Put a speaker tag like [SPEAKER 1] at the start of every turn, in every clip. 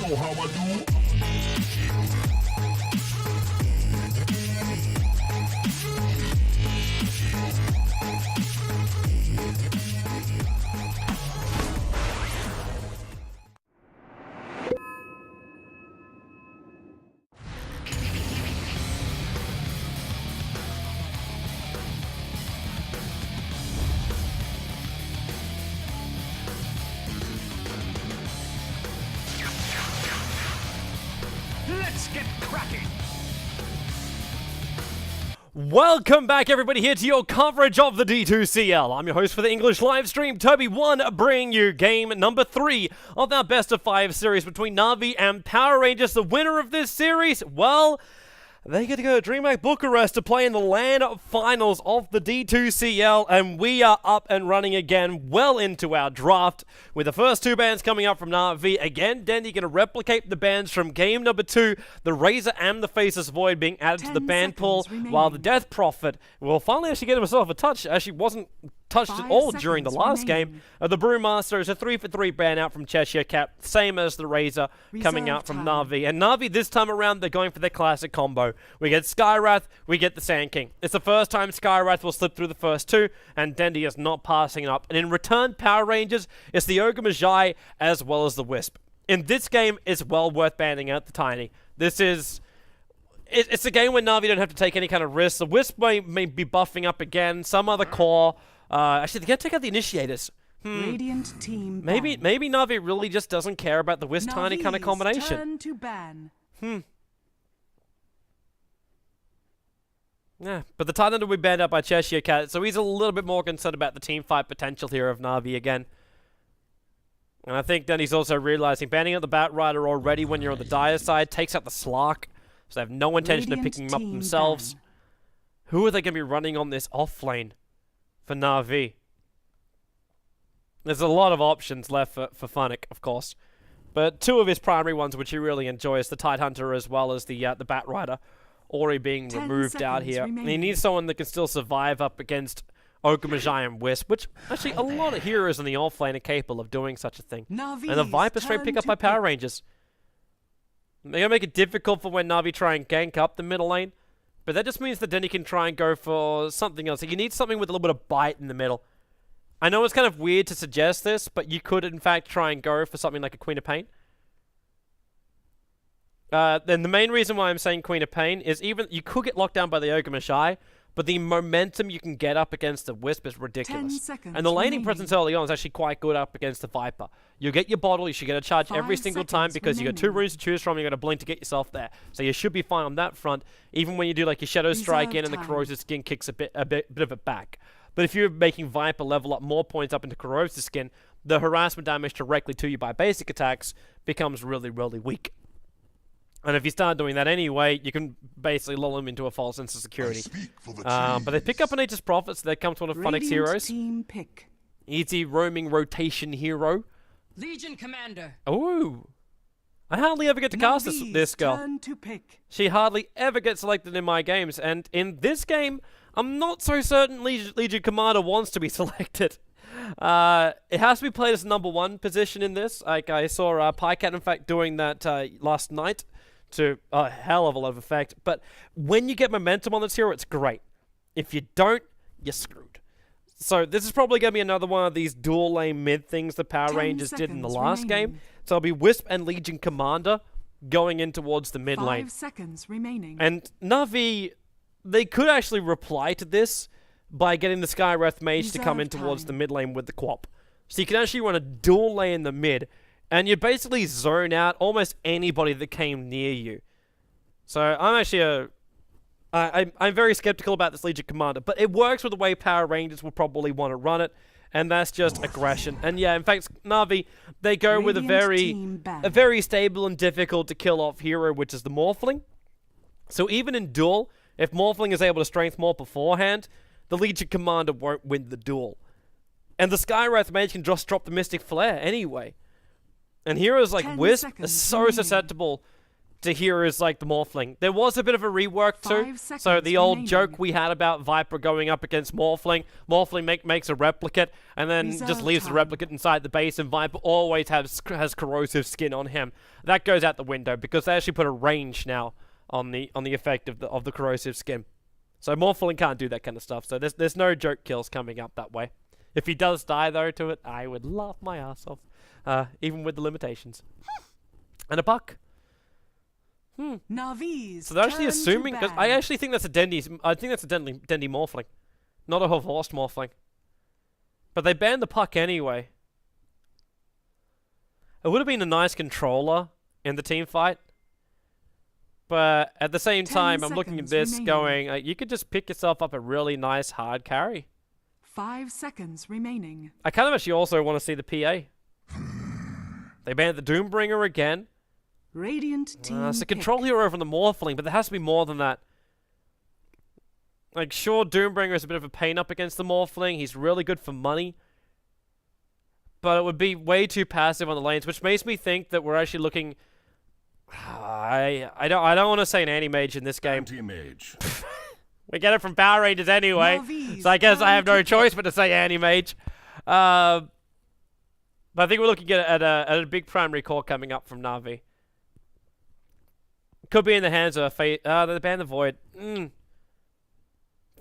[SPEAKER 1] know how I do.
[SPEAKER 2] Let's get cracking!
[SPEAKER 3] Welcome back, everybody, here to your coverage of the D2CL. I'm your host for the English live stream, Toby1, bringing you game number 3 of our best of 5 series between Na'Vi and Power Rangers. The winner of this series, well, they get to go to DreamHack Bucharest to play in the LAN finals of the D2CL, and we are up and running again, well into our draft, with the first 2 bans coming up from Na'Vi. Again, Dendy going to replicate the bans from game number 2, the Razor and the Faceless Void being added to the ban pool, while the Death Prophet will finally actually get himself a touch. Actually wasn't touched at all during the last game. The Brewmaster is a 3-for-3 ban out from Cheshire Cat, same as the Razor coming out from Na'Vi. And Na'Vi this time around, they're going for their classic combo. We get Skywrath, we get the Sand King. It's the first time Skywrath will slip through the first 2, and Dendy is not passing it up. And in return, Power Rangers, it's the Ogre Magi as well as the Wisp. In this game, it's well worth banning out the Tiny. This is... It's a game where Na'Vi don't have to take any kind of risks. The Wisp may be buffing up again, some other core... actually, they gotta take out the Initiators.
[SPEAKER 4] Radiant team
[SPEAKER 3] maybe Na'Vi really just doesn't care about the Wisp Tiny kind of combination.
[SPEAKER 4] Turn to ban.
[SPEAKER 3] Yeah, but the Titan will be banned out by Cheshire Cat, so he's a little bit more concerned about the team fight potential here of Na'Vi again. And I think then he's also realizing banning out the Bat Rider already when you're on the Dire side takes out the Slark, so they have no intention of picking him up themselves.
[SPEAKER 4] Ban.
[SPEAKER 3] Who are they going to be running on this off lane for Na'Vi? There's a lot of options left for Funnick, of course. But 2 of his primary ones, which he really enjoys, the Tidehunter as well as the Bat Rider, already being removed out here. And he needs someone that can still survive up against Ogre Magi and Wisp, which actually a lot of heroes in the off lane are capable of doing such a thing.
[SPEAKER 4] Na'Vi's
[SPEAKER 3] And the Viper straight pick up by Power Rangers. They're going to make it difficult for when Na'Vi try and gank up the middle lane. But that just means that then he can try and go for something else. You need something with a little bit of bite in the middle. I know it's kind of weird to suggest this, but you could in fact try and go for something like a Queen of Pain. Then the main reason why I'm saying Queen of Pain is even you could get locked down by the Ogre Magi, but the momentum you can get up against the Wisp is ridiculous. And the laning presence early on is actually quite good up against the Viper. You get your bottle, you should get a charge every single time because you got 2 runes to choose from, you got a blink to get yourself there. So you should be fine on that front, even when you do like your Shadow Strike in and the Corrosive Skin kicks a bit of it back. But if you're making Viper level up more points up into Corrosive Skin, the harassment damage directly to you by basic attacks becomes really, really weak. And if you start doing that anyway, you can basically lull them into a false sense of security. But they pick up an Aegis Prophet, so that comes one of Funnick's heroes.
[SPEAKER 4] Team pick.
[SPEAKER 3] Easy roaming rotation hero.
[SPEAKER 5] Legion Commander.
[SPEAKER 3] Ooh. I hardly ever get to cast this girl.
[SPEAKER 4] Turn to pick.
[SPEAKER 3] She hardly ever gets selected in my games, and in this game, I'm not so certain Legion Commander wants to be selected. It has to be played as number 1 position in this. Like I saw Pycat, in fact, doing that last night to a hell of a lot of effect. But when you get momentum on this hero, it's great. If you don't, you're screwed. So this is probably going to be another one of these dual lane mid things the Power Rangers did in the last game. So it'll be Wisp and Legion Commander going in towards the mid lane.
[SPEAKER 4] 5 seconds remaining.
[SPEAKER 3] And Na'Vi, they could actually reply to this by getting the Skywrath Mage to come in towards the mid lane with the Quap. So you can actually run a dual lane in the mid, and you basically zone out almost anybody that came near you. So I'm actually I'm very skeptical about this Legion Commander, but it works with the way Power Rangers will probably want to run it, and that's just aggression. And yeah, in fact, Na'Vi, they go with a very stable and difficult to kill off hero, which is the Morphling. So even in duel, if Morphling is able to strength more beforehand, the Legion Commander won't win the duel. And the Skywrath Mage can just drop the Mystic Flare anyway. And heroes like
[SPEAKER 4] 10
[SPEAKER 3] Wisp are
[SPEAKER 4] seconds
[SPEAKER 3] so
[SPEAKER 4] remaining.
[SPEAKER 3] susceptible to heroes like the Morphling. There was a bit of a rework too.
[SPEAKER 4] 5 seconds
[SPEAKER 3] So the old
[SPEAKER 4] remaining.
[SPEAKER 3] joke we had about Viper going up against Morphling. Morphling makes a replicate and then just
[SPEAKER 4] Reserve
[SPEAKER 3] leaves the
[SPEAKER 4] time.
[SPEAKER 3] replicate inside the base, and Viper always has corrosive skin on him. That goes out the window because they actually put a range now on the effect of the corrosive skin. So Morphling can't do that kind of stuff. So there's no joke kills coming up that way. If he does die though to it, I would laugh my ass off, even with the limitations. And a buck.
[SPEAKER 4] Navi's
[SPEAKER 3] So they're actually
[SPEAKER 4] turn to
[SPEAKER 3] assuming, because I
[SPEAKER 4] ban.
[SPEAKER 3] actually think that's a Dendy. I think that's a Dendy Morphling, not a Horst Morphling. But they banned the puck anyway. It would have been a nice controller in the team fight, but at the same
[SPEAKER 4] 10
[SPEAKER 3] time, I'm looking at
[SPEAKER 4] seconds
[SPEAKER 3] this
[SPEAKER 4] remaining.
[SPEAKER 3] going, you could just pick yourself up a really nice hard carry.
[SPEAKER 4] 5 seconds remaining.
[SPEAKER 3] I kind of actually also want to see the PA. They banned the Doombringer again.
[SPEAKER 4] Radiant team.
[SPEAKER 3] It's a
[SPEAKER 4] pick.
[SPEAKER 3] control hero from the Morphling, but there has to be more than that. Like, sure, Doombringer is a bit of a pain up against the Morphling. He's really good for money. But it would be way too passive on the lanes, which makes me think that we're actually looking... I don't want to say an anti-mage in this game.
[SPEAKER 1] Anti-mage.
[SPEAKER 3] We get it from Power Rangers anyway,
[SPEAKER 4] Navi's
[SPEAKER 3] so I guess I
[SPEAKER 4] turn
[SPEAKER 3] have no
[SPEAKER 4] to
[SPEAKER 3] choice but to say anti-mage. But I think we're looking at a big primary core coming up from Na'Vi. Could be in the hands of a fate. They banned the Void. The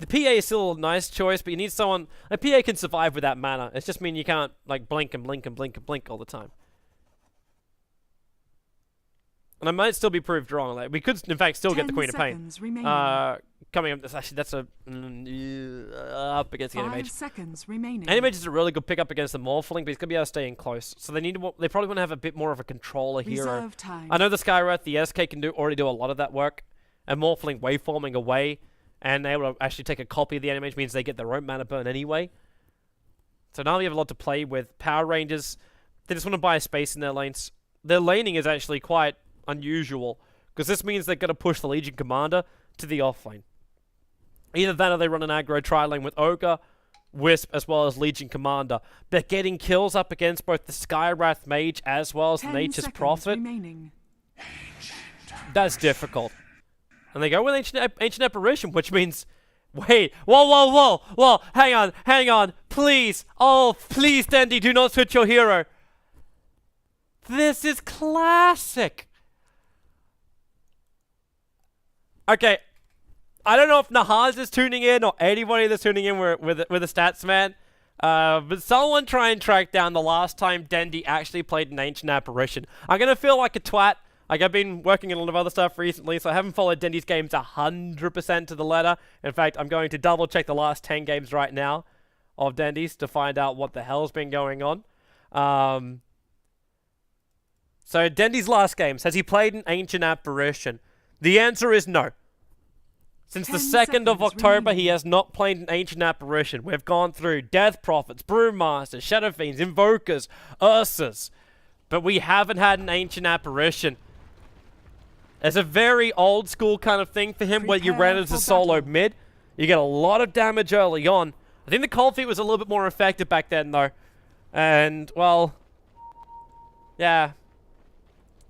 [SPEAKER 3] PA is still a nice choice, but you need someone. A PA can survive without mana. It's just mean you can't like blink and blink and blink and blink all the time. And I might still be proved wrong. Like we could, in fact, still get
[SPEAKER 4] 10
[SPEAKER 3] the Queen of Pain.
[SPEAKER 4] seconds remaining.
[SPEAKER 3] Coming up. That's a up against the
[SPEAKER 4] 5
[SPEAKER 3] Animage.
[SPEAKER 4] seconds remaining.
[SPEAKER 3] Animage is a really good pickup against the Morphling, but he's gonna be able to stay in close. So they need to. They probably want to have a bit more of a controller hero.
[SPEAKER 4] Reserve time.
[SPEAKER 3] I know the Skywrath, the SK can already do a lot of that work, and Morphling waveforming away and able to actually take a copy of the Animage means they get their own mana burn anyway. So now we have a lot to play with. Power Rangers, they just want to buy space in their lanes. Their laning is actually quite unusual, because this means they're going to push the Legion Commander to the offlane. Either that or they run an aggro tri-lane with Ogre, Wisp, as well as Legion Commander. They're getting kills up against both the Skywrath Mage as well as the
[SPEAKER 4] 10
[SPEAKER 3] Nature's
[SPEAKER 4] seconds
[SPEAKER 3] Prophet.
[SPEAKER 4] remaining.
[SPEAKER 3] That's difficult. And they go with Ancient Apparition, which means... Wait, whoa, hang on, please. Oh, please, Dendy, do not switch your hero. This is classic. Okay, I don't know if Nahaz is tuning in or anybody that's tuning in with a stats man, but someone try and track down the last time Dendy actually played an Ancient Apparition. I'm going to feel like a twat. Like, I've been working on a lot of other stuff recently, so I haven't followed Dendy's games 100% to the letter. In fact, I'm going to double check the last 10 games right now of Dendy's to find out what the hell's been going on. So, Dendy's last games, has he played an Ancient Apparition? The answer is no. Since the 2nd of October, he has not played an Ancient Apparition. We've gone through Death Prophets, Brewmasters, Shadow Fiends, Invokers, Ursas, but we haven't had an Ancient Apparition. It's a very old school kind of thing for him, where you ran as a solo mid. You get a lot of damage early on. I think the Cold Feet was a little bit more effective back then, though. And, well, yeah.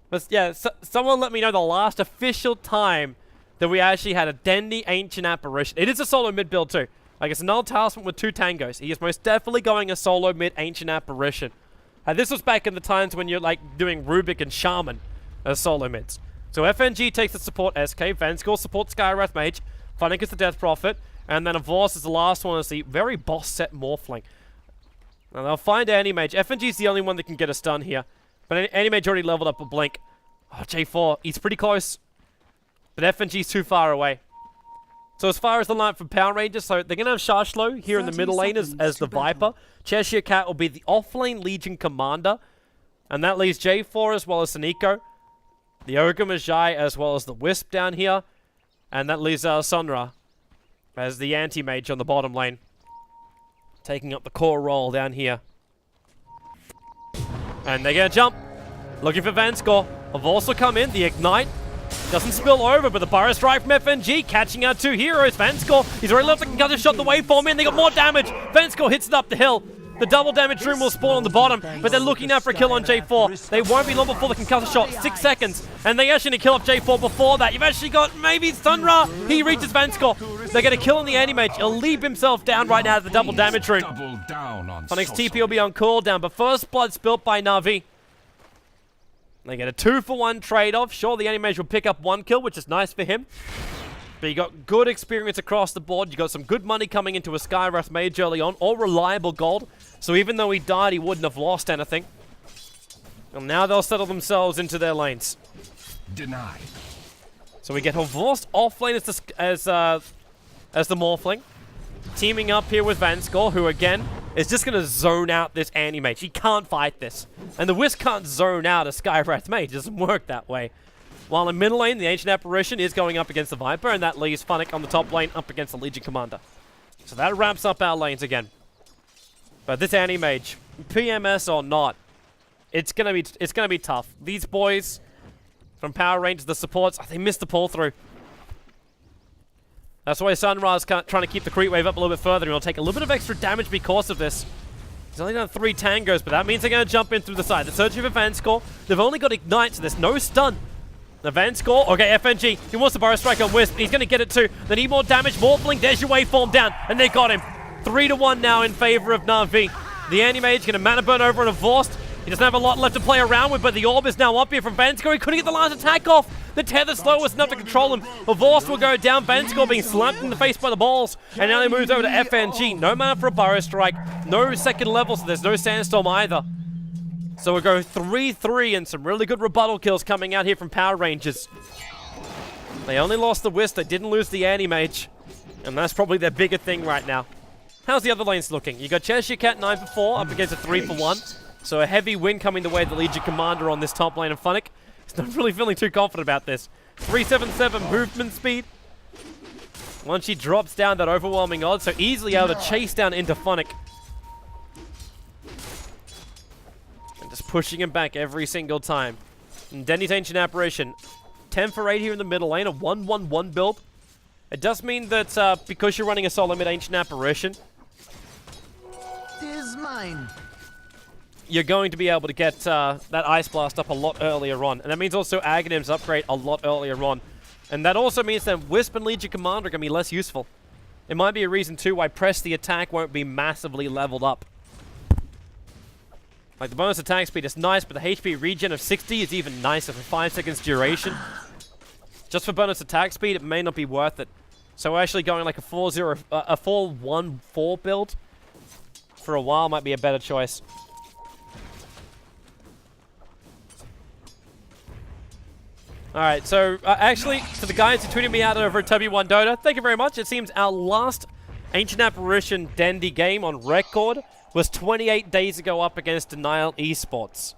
[SPEAKER 3] But, yeah, someone let me know the last official time that we actually had a Dendy Ancient Apparition. It is a solo mid build, too. Like, it's an old talisman with 2 tangos. He is most definitely going a solo mid Ancient Apparition. This was back in the times when you're, like, doing Rubik and Shaman as solo mids. So FNG takes the support SK, Vanscore supports Skywrath Mage, Funnick is the Death Prophet, and then Avos is the last one as the very boss set Morphling. Now they'll find Anti-Mage. FNG is the only one that can get a stun here. But Anti-Mage already leveled up a Blink. Oh, J4, he's pretty close. But FNG's too far away. So as far as the line from Power Rangers, so they're going to have Shashlo here in the
[SPEAKER 4] 30
[SPEAKER 3] middle lane as
[SPEAKER 4] seconds
[SPEAKER 3] the
[SPEAKER 4] to battle.
[SPEAKER 3] Viper. Cheshire Cat will be the offlane Legion Commander. And that leaves J4 as well as Saniko. The Ogre Majai as well as the Wisp down here. And that leaves Sonra as the anti-mage on the bottom lane. Taking up the core role down here. And they're going to jump. Looking for Vanscore. Have also come in. The Ignite doesn't spill over, but the Burrow Strike from FNG catching out 2 heroes. Vanscore, he's already left the concussion shot the waveform in. They got more damage. Vanscore hits it up the hill. The double damage rune will spawn on the bottom, but they're looking now for a kill on J4. They won't be long before they can cut a shot. 6 seconds, and they actually kill off J4 before that. You've actually got maybe Sunra. He reaches Vincere. They're going to kill on the Anti-Mage. He'll leave himself down right now at the double damage rune.
[SPEAKER 1] Double down on
[SPEAKER 3] Sonic's TP will be on cooldown, but first blood spilt by Na'Vi. They get a 2-for-1 trade-off. Sure, the Anti-Mage will pick up 1 kill, which is nice for him. But you got good experience across the board. You got some good money coming into a Skywrath Mage early on, all reliable gold. So even though he died, he wouldn't have lost anything. And now they'll settle themselves into their lanes.
[SPEAKER 1] Denied.
[SPEAKER 3] So we get Horvorst off lane as the Morphling. Teaming up here with Vincere, who again is just going to zone out this Anti-Mage. He can't fight this. And the Wisp can't zone out a Skywrath Mage. It doesn't work that way. While in middle lane, the Ancient Apparition is going up against the Viper, and that leaves Funnick on the top lane up against the Legion Commander. So that wraps up our lanes again. But this Anti-Mage, PMS or not, it's gonna be tough. These boys from PowerRangers, the supports, they missed the pull through. That's why Sunra's trying to keep the creep wave up a little bit further, and he'll take a little bit of extra damage because of this. He's only done 3 tangos, but that means they're going to jump in through the side. They're searching for Vincere. They've only got Ignite, so there's no stun. The Vincere, okay, FNG, he wants to Burrow Strike on Wisp, and he's going to get it too. They need more damage. Morphling, there's your waveform down, and they got him. 3-1 now in favor of Na'Vi. The Anti-Mage going to mana burn over on a Vorst. He doesn't have a lot left to play around with, but the orb is now up here from Vincere. He couldn't get the last attack off. The tether slow was enough to control him. A Vorst will go down. Vincere being slapped in the face by the balls. And now he moves over to FNG. No mana for a Burrow Strike. No second level, so there's no Sandstorm either. So we'll go 3-3 and some really good rebuttal kills coming out here from PowerRangers. They only lost the Wisp. They didn't lose the Anti-Mage. And that's probably their bigger thing right now. How's the other lanes looking? You got Cheshire Cat 9-for-4 up against a 3-for-1. So a heavy win coming the way of the Legion Commander on this top lane of Funnick. He's not really feeling too confident about this. 377 movement speed. Once she drops down that overwhelming odds, so easily able to chase down into Funnick. And just pushing him back every single time. And Denny's Ancient Apparition. 10-for-8 here in the middle lane, a 1-1-1 build. It does mean that because you're running a solo mid Ancient Apparition,
[SPEAKER 6] Tis mine.
[SPEAKER 3] you're going to be able to get that Ice Blast up a lot earlier on. And that means also Aghanim's upgrade a lot earlier on. And that also means that Wisp and Legion Commander are going to be less useful. It might be a reason too why Press the Attack won't be massively leveled up. Like the bonus attack speed is nice, but the HP regen of 60 is even nicer for 5 seconds duration. Just for bonus attack speed, it may not be worth it. So actually going like a 4-1-4 build for a while might be a better choice. Alright, so actually, to the guys who tweeted me out over at Toby1 Dota, thank you very much. It seems our last Ancient Apparition Dandy game on record was 28 days ago up against Denial Esports.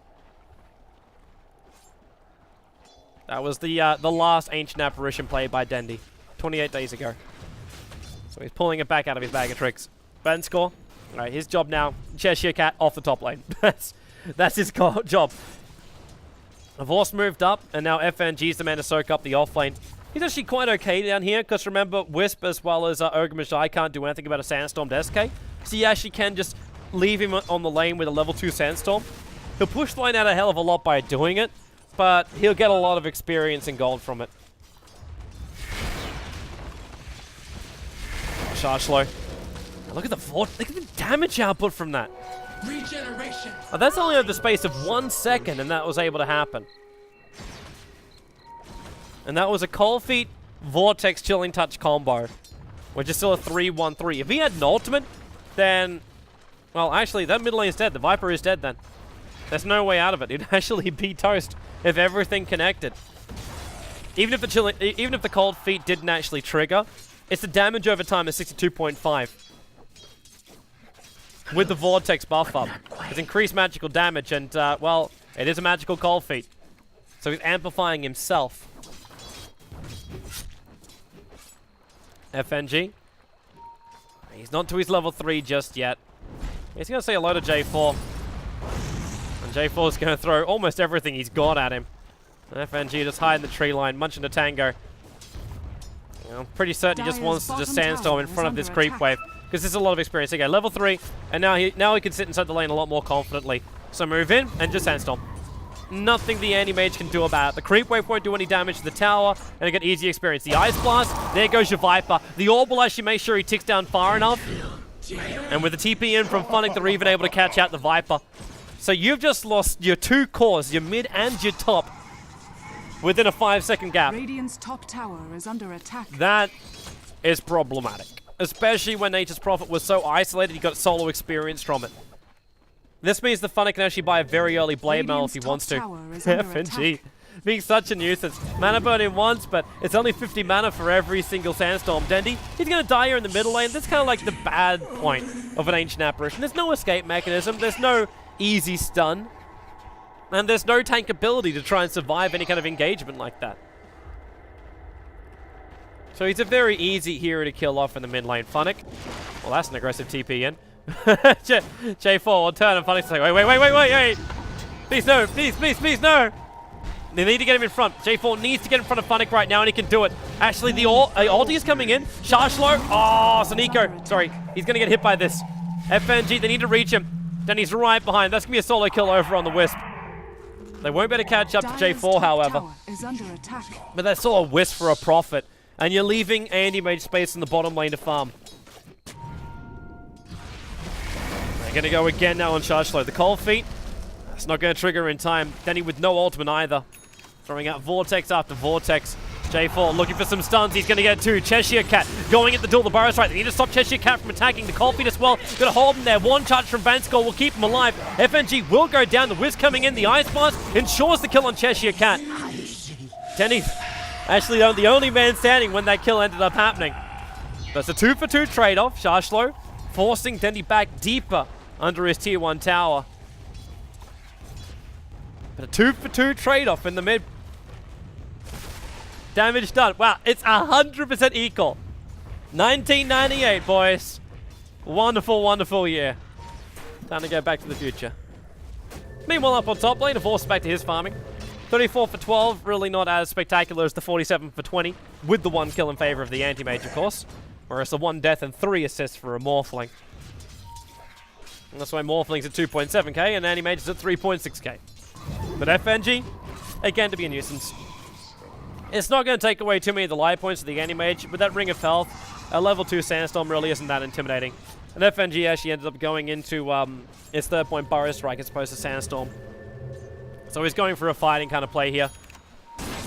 [SPEAKER 3] That was the last Ancient Apparition played by Dendy, 28 days ago. So he's pulling it back out of his bag of tricks. Vincere, alright, his job now, Cheshire Cat off the top lane. That's his job. Vorst moved up, and now FNG's the man to soak up the offlane. He's actually quite okay down here, because remember, Wisp as well as Ogre Magi can't do anything about a Sandstormed SK. So you actually can just leave him on the lane with a level 2 Sandstorm. He'll push the lane out a hell of a lot by doing it, but he'll get a lot of experience and gold from it. Charge slow. Look at the damage output from that.
[SPEAKER 5] Regeneration.
[SPEAKER 3] Oh, that's only over the space of 1 second, and that was able to happen. And that was a Cold Feet Vortex Chilling Touch combo, which is still a 3-1-3. If he had an ultimate, then... Well, actually, that middle lane is dead. The Viper is dead then. There's no way out of it. It'd actually be toast if everything connected. Even if the Cold Feet didn't actually trigger, it's the damage over time is 62.5. With the Vortex buff up. It's increased magical damage, and, well, it is a magical Cold Feet. So he's amplifying himself. FNG. He's not to his level 3 just yet. He's going to say hello to J4. And J4 is going to throw almost everything he's got at him. And FNG just hide in the tree line, munching the tango. I'm pretty certain he just wants to just sandstorm in front of this creep wave. Because this is a lot of experience. Okay, level 3, and now he can sit inside the lane a lot more confidently. So move in, and just Sandstorm. Nothing the anti-mage can do about it. The creep wave won't do any damage to the tower, and you get easy experience. The Ice Blast, there goes your Viper. The Orb will actually make sure he ticks down far enough. And with the TP in from Funnick, they're even able to catch out the Viper. So you've just lost your 2 cores, your mid and your top, within a 5-second gap.
[SPEAKER 4] Radiant's top tower is under attack.
[SPEAKER 3] That is problematic. Especially when Nature's Prophet was so isolated, he got solo experience from it. This means the Funnick can actually buy a very early Blade Mail if he wants to. FNG. Being such a nuisance. Mana burn in once, but it's only 50 mana for every single Sandstorm. Dendi, he's going to die here in the middle lane. That's kind of like the bad point of an Ancient Apparition. There's no escape mechanism. There's no easy stun. And there's no tank ability to try and survive any kind of engagement like that. So he's a very easy hero to kill off in the mid lane. Funnick. Well, that's an aggressive TP in. J4 will turn and Funnick's like, wait. Please, no. Please, no. They need to get him in front. J4 needs to get in front of Funnick right now, and he can do it. Actually, the ulti is coming in. Chargelo. Oh, Sonico. Sorry, he's going to get hit by this. FNG, they need to reach him. Then he's right behind. That's going to be a solo kill over on the Wisp. They won't be able to catch up to J4, however. But that's still a Wisp for a profit. And you're leaving anti-mage space in the bottom lane to farm. They're going to go again now on Chargelo. The Cold Feet. That's not going to trigger in time. Denny with no ultimate either. Throwing out Vortex after Vortex. J4 looking for some stuns. He's going to get 2. Cheshire Cat going at the duel. The Burrow's right. They need to stop Cheshire Cat from attacking. The Cold Feet as well. Going to hold him there. 1 charge from Vanskull will keep him alive. FNG will go down. The Wiz coming in. The Ice Blast ensures the kill on Cheshire Cat. Denny's actually the only man standing when that kill ended up happening. That's a 2-for-2 trade-off. Chargelo forcing Denny back deeper under his tier 1 tower. But a 2-for-2 trade-off in the mid. Damage done. Wow, it's 100% equal. 1998, boys. Wonderful, wonderful year. Time to go back to the future. Meanwhile, up on top lane, a force back to his farming. 34 for 12, really not as spectacular as the 47 for 20, with the 1 kill in favor of the anti-mage, of course. Whereas the 1 death and 3 assists for a Morphling. And that's why Morphling's at 2.7k and anti-mage is at 3.6k. But FNG, again, to be a nuisance. It's not going to take away too many of the life points of the anti-mage. With that Ring of Health, a level 2 Sandstorm really isn't that intimidating. And FNG actually ended up going into its 3rd point Burrow Strike as opposed to Sandstorm. So he's going for a fighting kind of play here.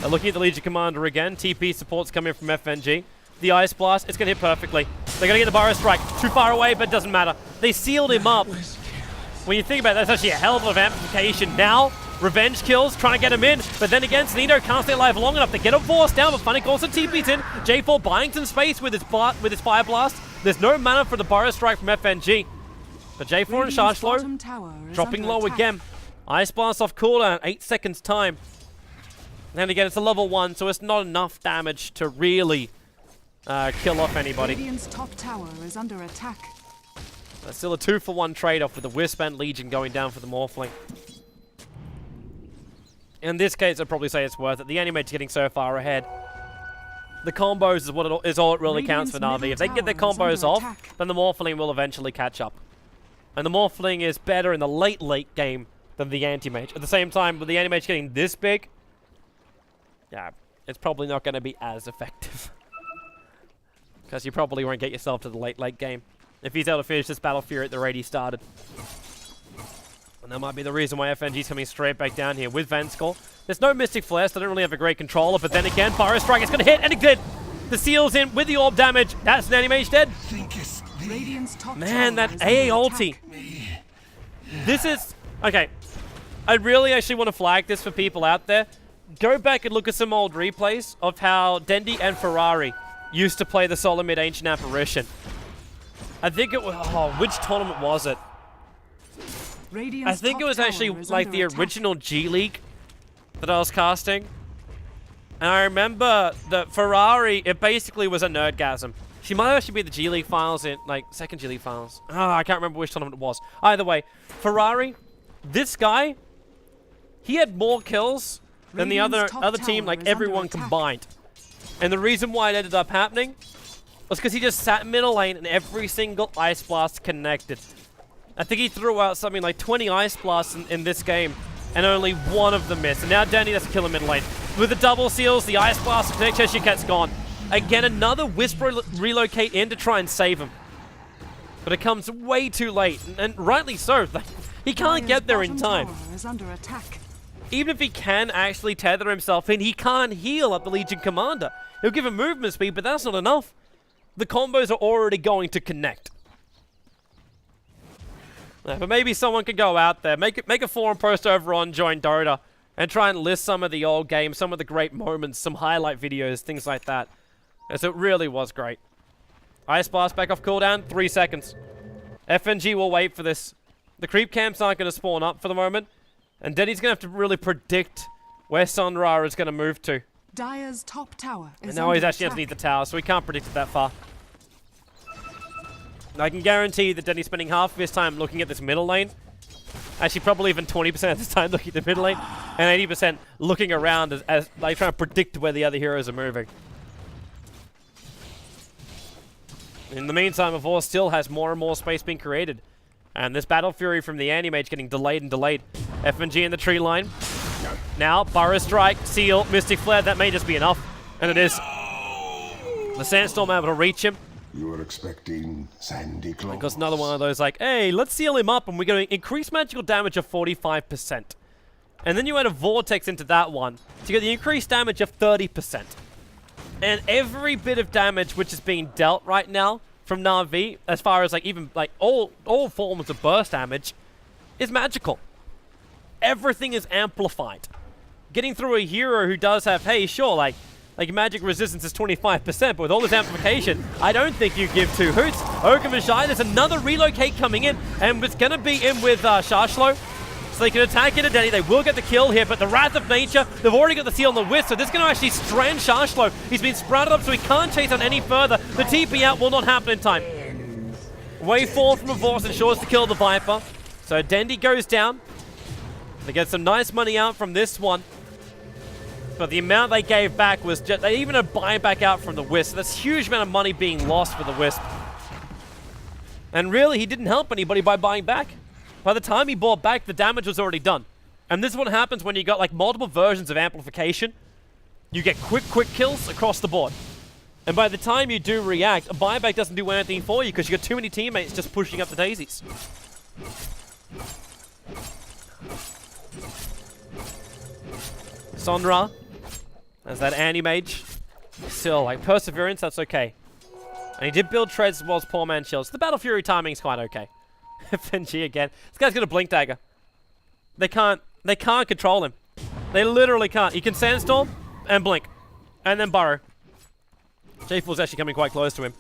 [SPEAKER 3] Looking at the Legion Commander again. TP support's coming from FNG. The Ice Blast, it's going to hit perfectly. They're going to get the Burrow Strike. Too far away, but it doesn't matter. They sealed him up. When you think about it, that's actually a hell of amplification. Now, revenge kills, trying to get him in. But then again, Sneeko can't stay alive long enough to get him forced down. But Funnick also TP's in. J4 buying some space with his Fire Blast. There's no mana for the Burrow Strike from FNG. But J4 and Chargelo dropping low again. Ice Blast off cooldown, 8 seconds time. And again, it's a level 1, so it's not enough damage to really kill off anybody.
[SPEAKER 4] Radiant's top tower is under attack.
[SPEAKER 3] That's still a 2-for-1 trade-off with the Wisp and Legion going down for the Morphling. In this case, I'd probably say it's worth it. The anti-mage's getting so far ahead. The combos is all it really counts for Na'Vi. If they can get their combos off, then the Morphling will eventually catch up. And the Morphling is better in the late game than the anti-mage. At the same time, with the anti-mage getting this big, yeah, it's probably not going to be as effective. Because you probably won't get yourself to the late game. If he's able to finish this Battle Fury at the rate he started. And that might be the reason why FNG's coming straight back down here with Vanskull. There's no Mystic Flare, so they don't really have a great controller, but then again, Burrow Strike is going to hit, and it did! The Seal's in with the Orb damage. That's an anti-mage dead. Man, that AA ulti. This is... Okay. I really actually want to flag this for people out there. Go back and look at some old replays of how Dendi and Ferrari used to play the solo mid Ancient Apparition. I think it was... Oh, which tournament was it? I think it was actually like the original G League that I was casting. And I remember that Ferrari, it basically was a nerdgasm. She might actually be the G League finals in, like, second G League finals. Oh, I can't remember which tournament it was. Either way, Ferrari, this guy, he had more kills than the other team, like everyone combined. And the reason why it ended up happening was because he just sat middle lane and every single Ice Blast connected. I think he threw out something like 20 Ice Blasts in this game, and only one of them missed. And now Danny has to kill him mid lane. With the double seals, the Ice Blast connect, Cheshire Cat's gone. Again, another Wisp relocate in to try and save him. But it comes way too late, and rightly so. He can't get there in time.
[SPEAKER 4] Tower is under attack.
[SPEAKER 3] Even if he can actually tether himself in, he can't heal up the Legion Commander. He'll give him movement speed, but that's not enough. The combos are already going to connect. But maybe someone could go out there, make a forum post over on Join Dota, and try and list some of the old games, some of the great moments, some highlight videos, things like that. As it really was great. Ice Blast back off cooldown, 3 seconds. FNG will wait for this. The creep camps aren't going to spawn up for the moment. And Denny's going to have to really predict where Sun Ra is going to move to.
[SPEAKER 4] Dire's top tower is
[SPEAKER 3] And now he's actually
[SPEAKER 4] attack.
[SPEAKER 3] underneath the tower, so we can't predict it that far. I can guarantee that Denny's spending half of his time looking at this middle lane. Actually, probably even 20% of his time looking at the middle lane. And 80% looking around as like trying to predict where the other heroes are moving. In the meantime, Avor still has more and more space being created. And this Battle Fury from the Anti-Mage getting delayed and delayed. FNG in the tree line. Now, Burrow Strike, Seal, Mystic Flare, that may just be enough. And it is. The Sandstorm able to reach him.
[SPEAKER 6] You were expecting Sandy Claus.
[SPEAKER 3] Because another one of those like, hey, let's seal him up and we're going to increase magical damage of 45%. And then you add a Vortex into that one to get the increased damage of 30%. And every bit of damage which is being dealt right now from Na'Vi, as far as like even like all forms of burst damage, is magical. Everything is amplified. Getting through a hero who does have, hey, sure, like magic resistance is 25%, but with all this amplification, I don't think you give two hoots. Oakham and Shy, there's another relocate coming in, and it's going to be in with Sharshlo. So they can attack into Denny. They will get the kill here, but the Wrath of Nature, they've already got the seal on the Wisp, so this is going to actually strand Sharshlo. He's been sprouted up, so he can't chase on any further. The TP out will not happen in time. Wave 4 from Avors ensures to kill the Viper. So Dendi goes down. They get some nice money out from this one. But the amount they gave back was just, they even had buyback out from the Wisp. So that's a huge amount of money being lost for the Wisp. And really, he didn't help anybody by buying back. By the time he bought back, the damage was already done. And this is what happens when you got like multiple versions of amplification. You get quick kills across the board. And by the time you do react, a buyback doesn't do anything for you because you got too many teammates just pushing up the daisies. Sonra, as that Anti-Mage. Still, like, Perseverance, that's okay. And he did build treads as well as Poor Man Shields. The Battle Fury timing's quite okay. FNG again. This guy's got a Blink Dagger. They can't control him. They literally can't. He can Sandstorm and Blink. And then Burrow. J4's actually coming quite close to him.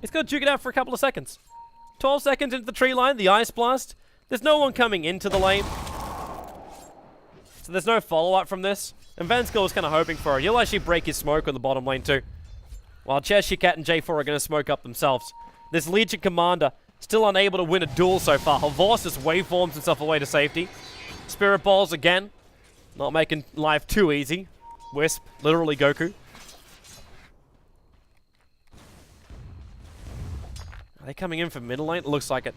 [SPEAKER 3] He's got to duke it out for a couple of seconds. 12 seconds into the tree line, the Ice Blast. There's no one coming into the lane. So there's no follow-up from this. And Vanskull was kind of hoping for it. He'll actually break his smoke on the bottom lane too. While Cheshire Cat and J4 are going to smoke up themselves. This Legion Commander still unable to win a duel so far. Havors just waveforms himself away to safety. Spirit Balls again. Not making life too easy. Wisp, literally Goku. Are they coming in for middle lane? It looks like it.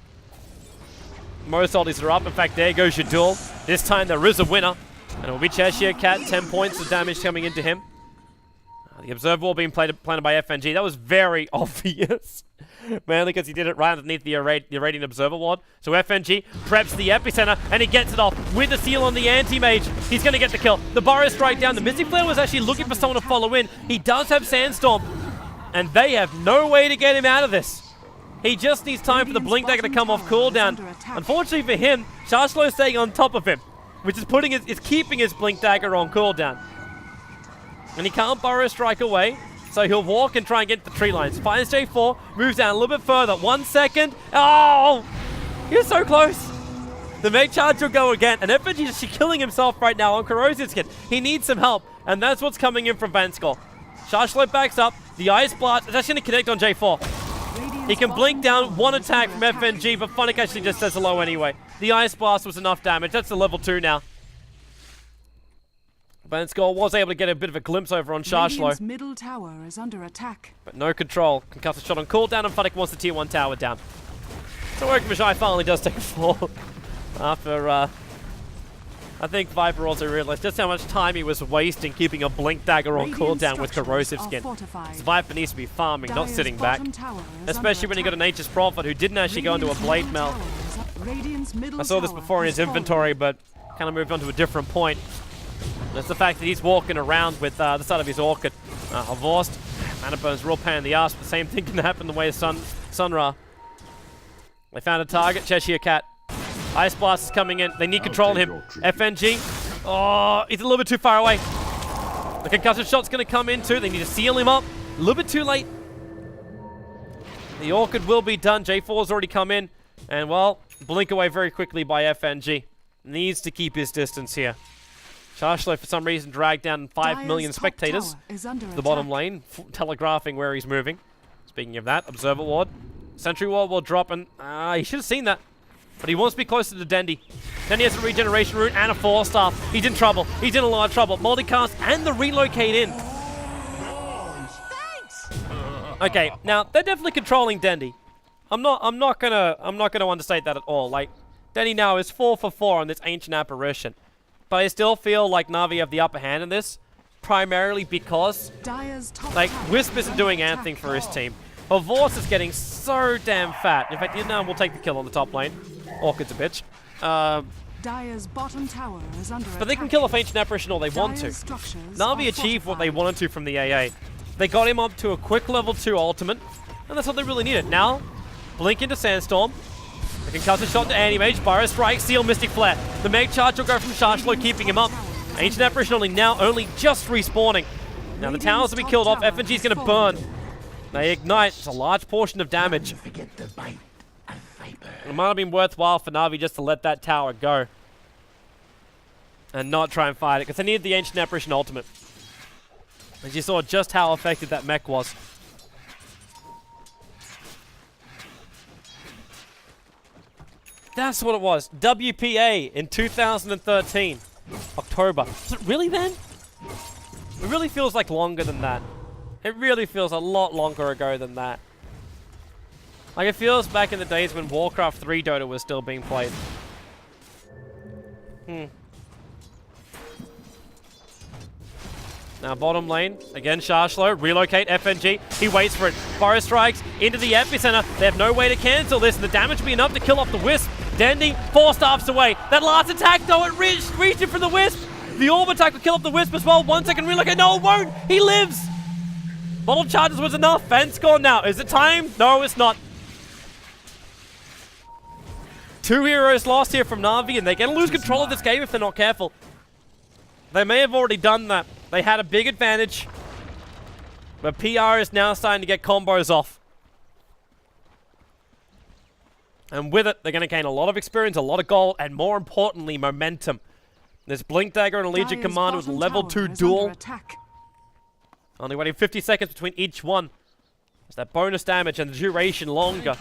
[SPEAKER 3] Most ultis are up. In fact, there goes your duel. This time there is a winner. And it will be Cheshire Cat. 10 points of damage coming into him. The Observer Wall being planted by FNG. That was very obvious. Mainly because he did it right underneath the Irradiant Observer Ward. So FNG preps the epicenter and he gets it off with the seal on the Anti-Mage. He's going to get the kill. The Burrow Strike down. The Mystic Flare was actually looking for someone to follow in. He does have Sandstorm. And they have no way to get him out of this. He just needs time for the Blink Dagger to come off cooldown. Unfortunately for him, Sharshlo's staying on top of him, which is keeping his Blink Dagger on cooldown. And he can't Burrow Strike away, so he'll walk and try and get the tree lines. Finds J4, moves down a little bit further. 1 second. Oh! He's so close. The Meg Charge will go again, and FNG is killing himself right now on Corrosive Skin. He needs some help, and that's what's coming in from Vanskol. Sharshlo backs up. The Ice Blast is actually going to connect on J4. He can blink down one attack from FNG, but Funnick actually just says hello anyway. The Ice Blast was enough damage. That's a level 2 now. Vincere was able to get a bit of a glimpse over on Shashlo,
[SPEAKER 4] Radiant's middle tower is under attack.
[SPEAKER 3] but no control. Concussive shot on cooldown, and Funnick wants the tier 1 tower down. So Orchmashai finally does take a fall after, I think Viper also realized just how much time he was wasting keeping a Blink Dagger on cooldown with Corrosive Skin. So Viper needs to be farming, not sitting back. Especially when you got a Nature's Prophet who didn't actually go into a Blade Melt. I saw this before in his inventory, but kind of moved on to a different point. That's the fact that he's walking around with the start of his Orchid. Vorst, Mana Burn's real pain in the ass, but the same thing can happen the way of Sunra. They found a target, Cheshire Cat. Ice Blast is coming in. They need control of him. FNG. Oh, he's a little bit too far away. The concussive shot's going to come in too. They need to seal him up. A little bit too late. The Orchid will be done. J4's already come in. And, well, blink away very quickly by FNG. Needs to keep his distance here. Shashlo, for some reason, dragged down 5 million spectators to the bottom lane, telegraphing where he's moving. Speaking of that, Observer Ward. Sentry Ward will drop, and he should have seen that. But he wants to be closer to Dendi. Dendi has a regeneration rune and a 4-star. He's in trouble. He's in a lot of trouble. Multicast and the relocate in. Okay, now they're definitely controlling Dendi. I'm not gonna understate that at all. Like, Dendi now is 4 for 4 on this Ancient Apparition. But I still feel like Na'Vi have the upper hand in this, primarily because, like, Wisp isn't doing anything for his team. But Vorst is getting so damn fat. In fact, we'll take the kill on the top lane. Orchid's a bitch.
[SPEAKER 4] Dire's bottom tower is under
[SPEAKER 3] but they can kill off Ancient Apparition all they want to. Na'Vi achieved what they wanted to from the AA. They got him up to a quick level 2 ultimate, and that's what they really needed. Now, blink into Sandstorm. The concussive shot to Anti-Mage, Pyro Strike, Seal, Mystic Flare. The Meg Charge will go from Shashlo, keeping him up. Ancient Apparition only just respawning. Now the towers will be killed off. FNG's going to burn. They ignite. It's a large portion of damage. It might have been worthwhile for Na'Vi just to let that tower go. And not try and fight it, because they needed the Ancient Apparition ultimate. As you saw just how effective that mech was. That's what it was. WPA in 2013. October. Was it really then? It really feels like longer than that. It really feels a lot longer ago than that. Like, it feels back in the days when Warcraft 3 Dota was still being played. Now bottom lane, again Shashlo, relocate FNG, he waits for it. Forest strikes into the epicenter, they have no way to cancel this, and the damage will be enough to kill off the Wisp. Dendi, 4 staffs away. That last attack though, it reached it for the Wisp. The orb attack will kill off the Wisp as well. 1 second relocate, no it won't, he lives. Bottle charges was enough, Fence gone now. Is it time? No, it's not. 2 heroes lost here from Na'Vi, and they're going to lose control of this game if they're not careful. They may have already done that. They had a big advantage. But PR is now starting to get combos off. And with it, they're going to gain a lot of experience, a lot of gold, and more importantly, momentum. There's Blink Dagger and a Legion Commander with level 2 duel. Only waiting 50 seconds between each one. There's that bonus damage and the duration longer.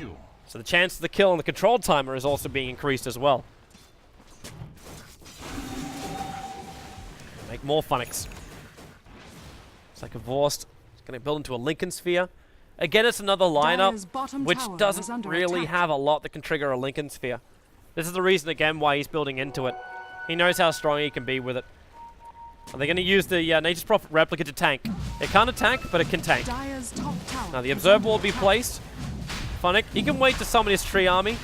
[SPEAKER 3] So the chance of the kill and the control timer is also being increased as well. Make more Funnics. It's like a Vorst. It's going to build into a Lincoln Sphere. Again, it's another lineup which doesn't really have a lot that can trigger a Lincoln Sphere. This is the reason, again, why he's building into it. He knows how strong he can be with it. Are they going to use the Nature's Prophet replica to tank? It can't attack, but it can tank. Now the Observer will be placed. Funnick, he can wait to summon his tree army.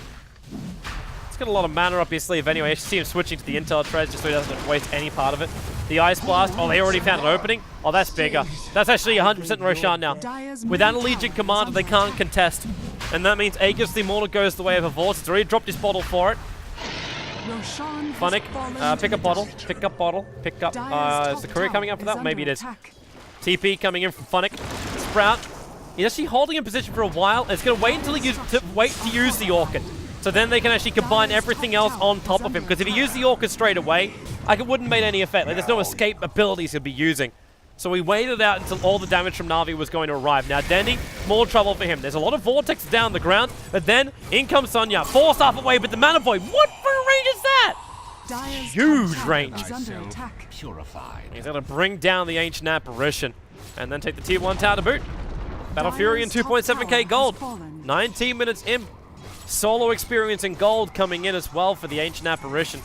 [SPEAKER 3] He's got a lot of mana up his sleeve anyway. You should see him switching to the Intel Treads just so he doesn't waste any part of it. The Ice Blast, oh, they already found an opening? Oh, that's bigger. That's actually 100% Roshan now. Without a Legion Commander, they can't contest. And that means Aegis the Immortal goes the way of a Vorst. He's already dropped his bottle for it. Funnick, pick up bottle, pick up bottle, pick up, is the courier coming up for that? Maybe it is. TP coming in from Funnick. Sprout, he's actually holding in position for a while, and it's going to wait until he wait to use the Orchid. So then they can actually combine everything else on top of him, because if he used the Orchid straight away, like, it wouldn't make any effect. Like, there's no escape abilities he'll be using. So we waited out until all the damage from Na'Vi was going to arrive. Now Dendi, more trouble for him. There's a lot of vortexes down the ground, but then in comes Sonya. 4 staff away, but the Mana Void. What for a range is that? huge
[SPEAKER 4] tower
[SPEAKER 3] range.
[SPEAKER 4] is under attack.
[SPEAKER 1] Purified.
[SPEAKER 3] He's going to bring down the Ancient Apparition and then take the tier 1 tower to boot. Battle Fury and 2.7k gold. 19 minutes in. Solo experience in gold coming in as well for the Ancient Apparition.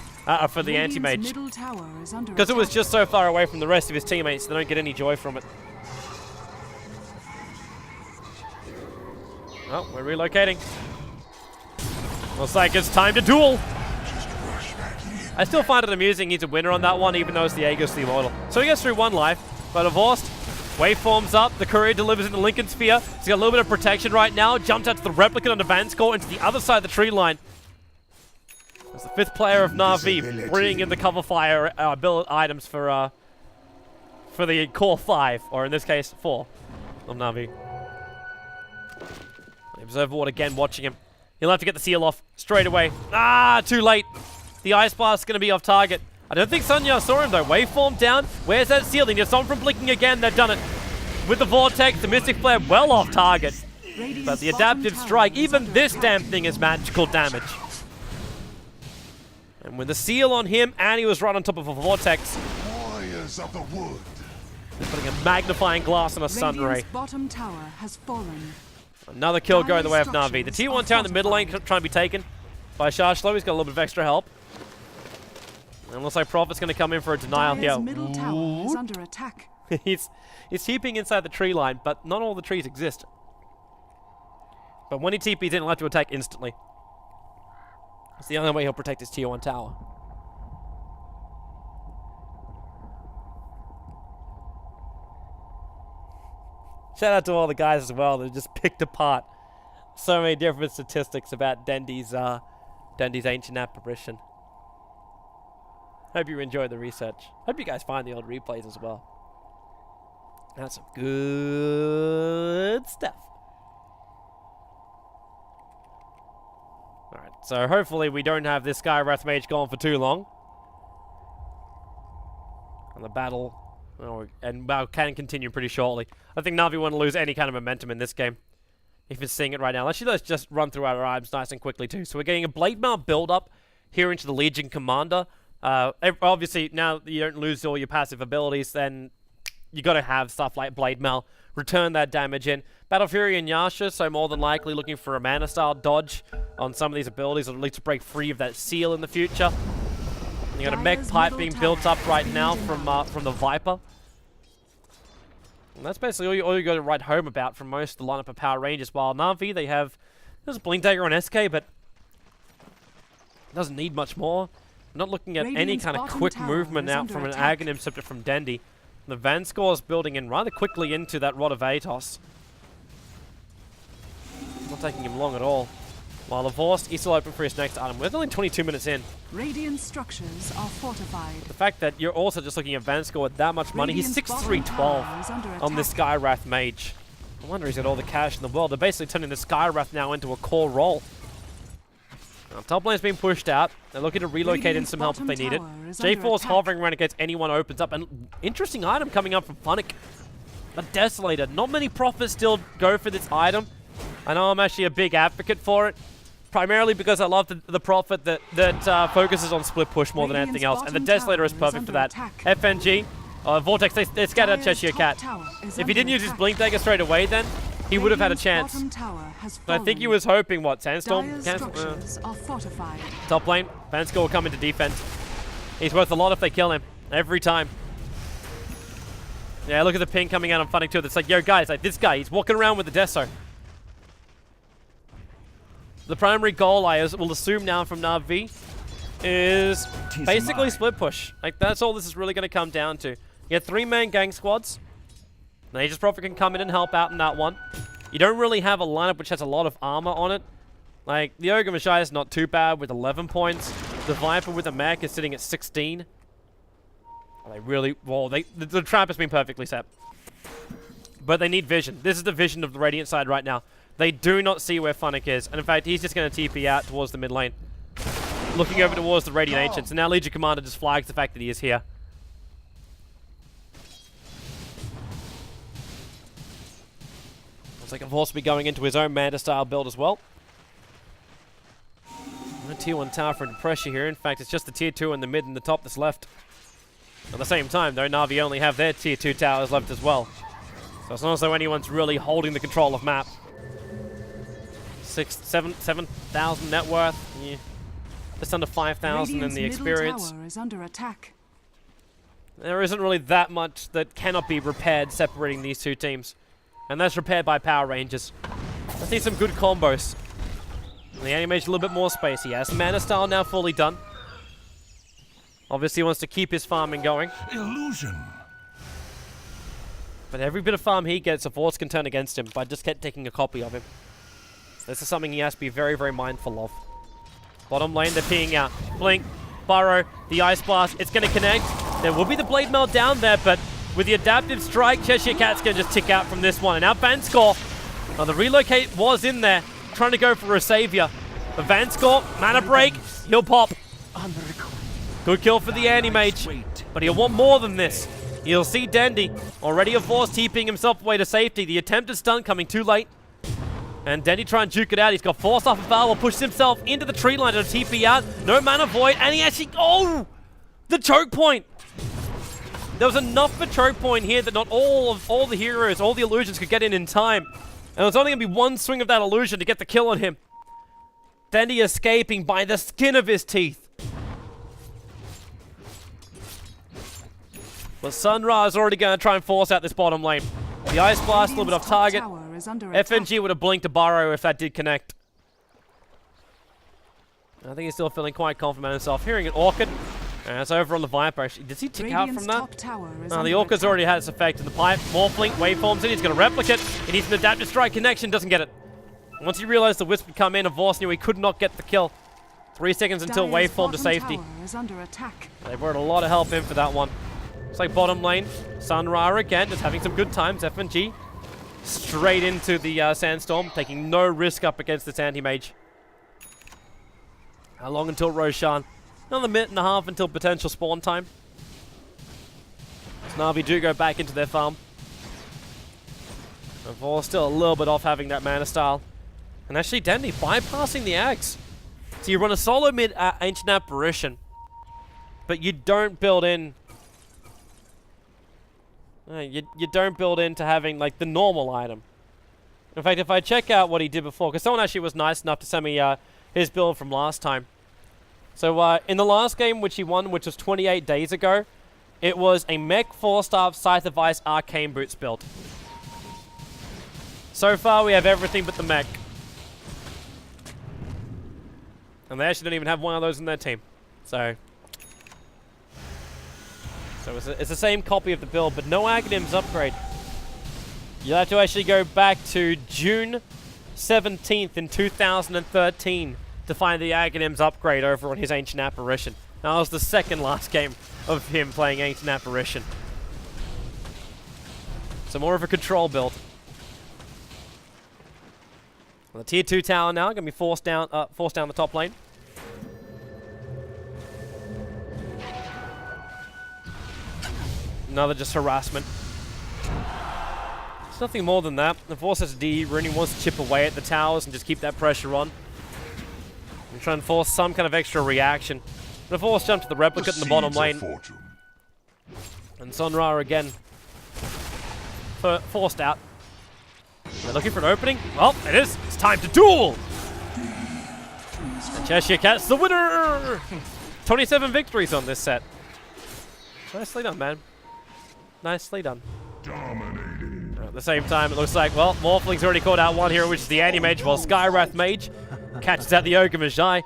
[SPEAKER 3] For the Anti-Mage. Because it was just so far away from the rest of his teammates, they don't get any joy from it. Oh, we're relocating. Looks like it's time to duel. I still find it amusing he's a winner on that one, even though it's the Aegis the Immortal. So he gets through one life, but divorced. Waveforms up, the courier delivers into Lincoln Sphere. He's got a little bit of protection right now. Jumps out to the replicant under Vanscore into the other side of the tree line. As the 5th player of Na'Vi bringing in the cover fire items for the core 5, or in this case 4 of Na'Vi. Observer Ward again watching him. He'll have to get the seal off straight away. Ah, too late. The Ice Blast's going to be off target. I don't think Sunya saw him though. Waveform down. Where's that seal? They need someone from blinking again. They've done it. With the Vortex, the Mystic Flare well off target. But the Adaptive Strike, even this damn thing is magical damage. And with the seal on him, and he was right on top of a Vortex.
[SPEAKER 6] Warriors of the wood.
[SPEAKER 3] Putting a magnifying glass on a Sunray.
[SPEAKER 4] Bottom tower has fallen.
[SPEAKER 3] Another kill going the way of Na'Vi. The tier 1 tower in the middle lane trying to be taken by Shashlo. He's got a little bit of extra help. And looks like Prophet's going to come in for a denial here.
[SPEAKER 4] Middle tower is under attack.
[SPEAKER 3] he's TPing inside the tree line, but not all the trees exist. But when he TPs in, he'll have to attack instantly. It's the only way he'll protect his tier 1 tower. Shout out to all the guys as well that just picked apart so many different statistics about Dendy's Ancient Apparition. Hope you enjoyed the research. Hope you guys find the old replays as well. That's some good stuff. Alright, so hopefully we don't have this Skywrath Mage gone for too long. And the battle can continue pretty shortly. I think Na'Vi won't lose any kind of momentum in this game. If you're seeing it right now. Let's just run through our items nice and quickly too. So we're getting a Blade Mail build-up here into the Legion Commander. Obviously, now that you don't lose all your passive abilities, then you got to have stuff like Blade Mail. Return that damage in. Battle Fury and Yasha, so more than likely looking for a mana-style dodge on some of these abilities, or at least to break free of that seal in the future. You got a mech pipe being built up right now from the Viper. And that's basically all you got to write home about from most of the lineup of Power Rangers. While Na'Vi, there's a Blink Dagger on SK, but it doesn't need much more. I'm not looking at any kind of quick movement out from an Aghanim Scepter from Dendy. The Vanscore is building in rather quickly into that Rod of Atos. Not taking him long at all. While Lavorst is still open for his next item. We're only 22 minutes in.
[SPEAKER 4] Radiant structures are fortified.
[SPEAKER 3] The fact that you're also just looking at Vanscore with that much money. He's 6'3", on this Skywrath Mage. I wonder he's got all the cash in the world. They're basically turning the Skywrath now into a core role. Now, top lane's being pushed out. They're looking to relocate in some help if they need it. J4's hovering around against anyone opens up. And interesting item coming up from Funnick. A Desolator. Not many Prophets still go for this item. I know I'm actually a big advocate for it. Primarily because I love the Prophet that focuses on split push more than anything else. And the Desolator is perfect for that. FNG. Vortex, they scattered out Cheshire Cat. If he didn't use his Blink Dagger straight away then, he would have had a chance. But I think he was hoping, what, Sandstorm? Top lane, Vanscore will come into defense. He's worth a lot if they kill him. Every time. Yeah, look at the ping coming out on Funnick too. It's like, yo guys, like this guy, he's walking around with the Deso. The primary goal I will assume now from Na'Vi is basically split push. Like that's all this is really going to come down to. You get 3-man gang squads. Nature's Prophet can come in and help out in that one. You don't really have a lineup which has a lot of armor on it. Like, the Ogre Messiah is not too bad with 11 points. The Viper with the mech is sitting at 16. They really... Well, the trap has been perfectly set. But they need vision. This is the vision of the Radiant side right now. They do not see where Funnick is. And in fact, he's just going to TP out towards the mid lane. Looking over towards the Radiant Ancients. And now Legion Commander just flags the fact that he is here. Looks like I've also be going into his own Manta style build as well. No tier 1 tower for pressure here. In fact, it's just the tier 2 in the mid and the top that's left. At the same time, though, Na'Vi only have their tier 2 towers left as well. So it's not as though anyone's really holding the control of map. 7,000 net worth. Yeah. Just under 5,000 in the experience.
[SPEAKER 4] Tower is under attack.
[SPEAKER 3] There isn't really that much that cannot be repaired separating these two teams. And that's repaired by PowerRangers. I see some good combos. And the animation's a little bit more space. He has Mana Style now fully done. Obviously wants to keep his farming going.
[SPEAKER 1] Illusion.
[SPEAKER 3] But every bit of farm he gets, a force can turn against him by just taking a copy of him. So this is something he has to be very, very mindful of. Bottom lane, they're peeing out. Blink, Burrow, the Ice Blast, it's going to connect. There will be the Blade Melt down there, but with the Adaptive Strike, Cheshire Cat's going to just tick out from this one. And now Vanscore, the relocate was in there, trying to go for a savior. But Vanscore, mana break, he'll pop. Good kill for the Anti-Mage, but he'll want more than this. You'll see Dandy, already a force TPing himself away to safety. The attempted stun coming too late. And Dandy trying to juke it out. He's got force off of Valor, pushes himself into the tree line to TP out. No mana void, and he actually, oh! The choke point! There was enough for choke point here that not all the heroes, all the illusions could get in time. And it was only going to be one swing of that illusion to get the kill on him. Dandy escaping by the skin of his teeth. But Sun Ra is already going to try and force out this bottom lane. The Ice Blast, a little bit off target. FNG would have blinked to Burrow if that did connect. I think he's still feeling quite confident in himself. Hearing an Orchid. And it's over on the Viper. Actually, does he tick out from that? The Orchid's already had its effect in the pipe. Morphling, waveforms in. He's going to replicate. He needs an Adaptive Strike connection. Doesn't get it. Once he realized the Wisp would come in, Vorse knew he could not get the kill. 3 seconds until waveform to safety. They brought a lot of help in for that one. Looks like bottom lane. Sun Ra again, just having some good times. FNG straight into the Sandstorm, taking no risk up against this Anti-Mage. How long until Roshan? Another minute and a half until potential spawn time. So Na'Vi do go back into their farm. And Vorse still a little bit off having that Mana Style. And actually Dandy bypassing the Axe. So you run a solo mid Ancient Apparition, but you don't build in you don't build into having like the normal item. In fact, if I check out what he did before, because someone actually was nice enough to send me his build from last time. So in the last game which he won, which was 28 days ago, it was a Mech 4-star Scythe of Ice Arcane Boots build. So far we have everything but the Mech. And they actually don't even have one of those in their team. So it's the same copy of the build, but no Aghanims upgrade. You'll have to actually go back to June 17th in 2013 to find the Aghanims upgrade over on his Ancient Apparition. That was the second last game of him playing Ancient Apparition. So more of a control build. Well, the tier 2 tower now going to be forced down the top lane. Another just harassment. It's nothing more than that. The Vorse SD really wants to chip away at the towers and just keep that pressure on. And try and force some kind of extra reaction. The Vorse jump to the replicate in the bottom lane. And Sun Ra again. Forced out. They're looking for an opening. Well, it is. It's time to duel! And Cheshire Cat's the winner! 27 victories on this set. Nicely done, man. Nicely done.
[SPEAKER 6] Dominating.
[SPEAKER 3] At the same time, it looks like, well, Morphling's already caught out one here, which is the Anti-Mage, while Skywrath Mage catches out the Ogre Magi.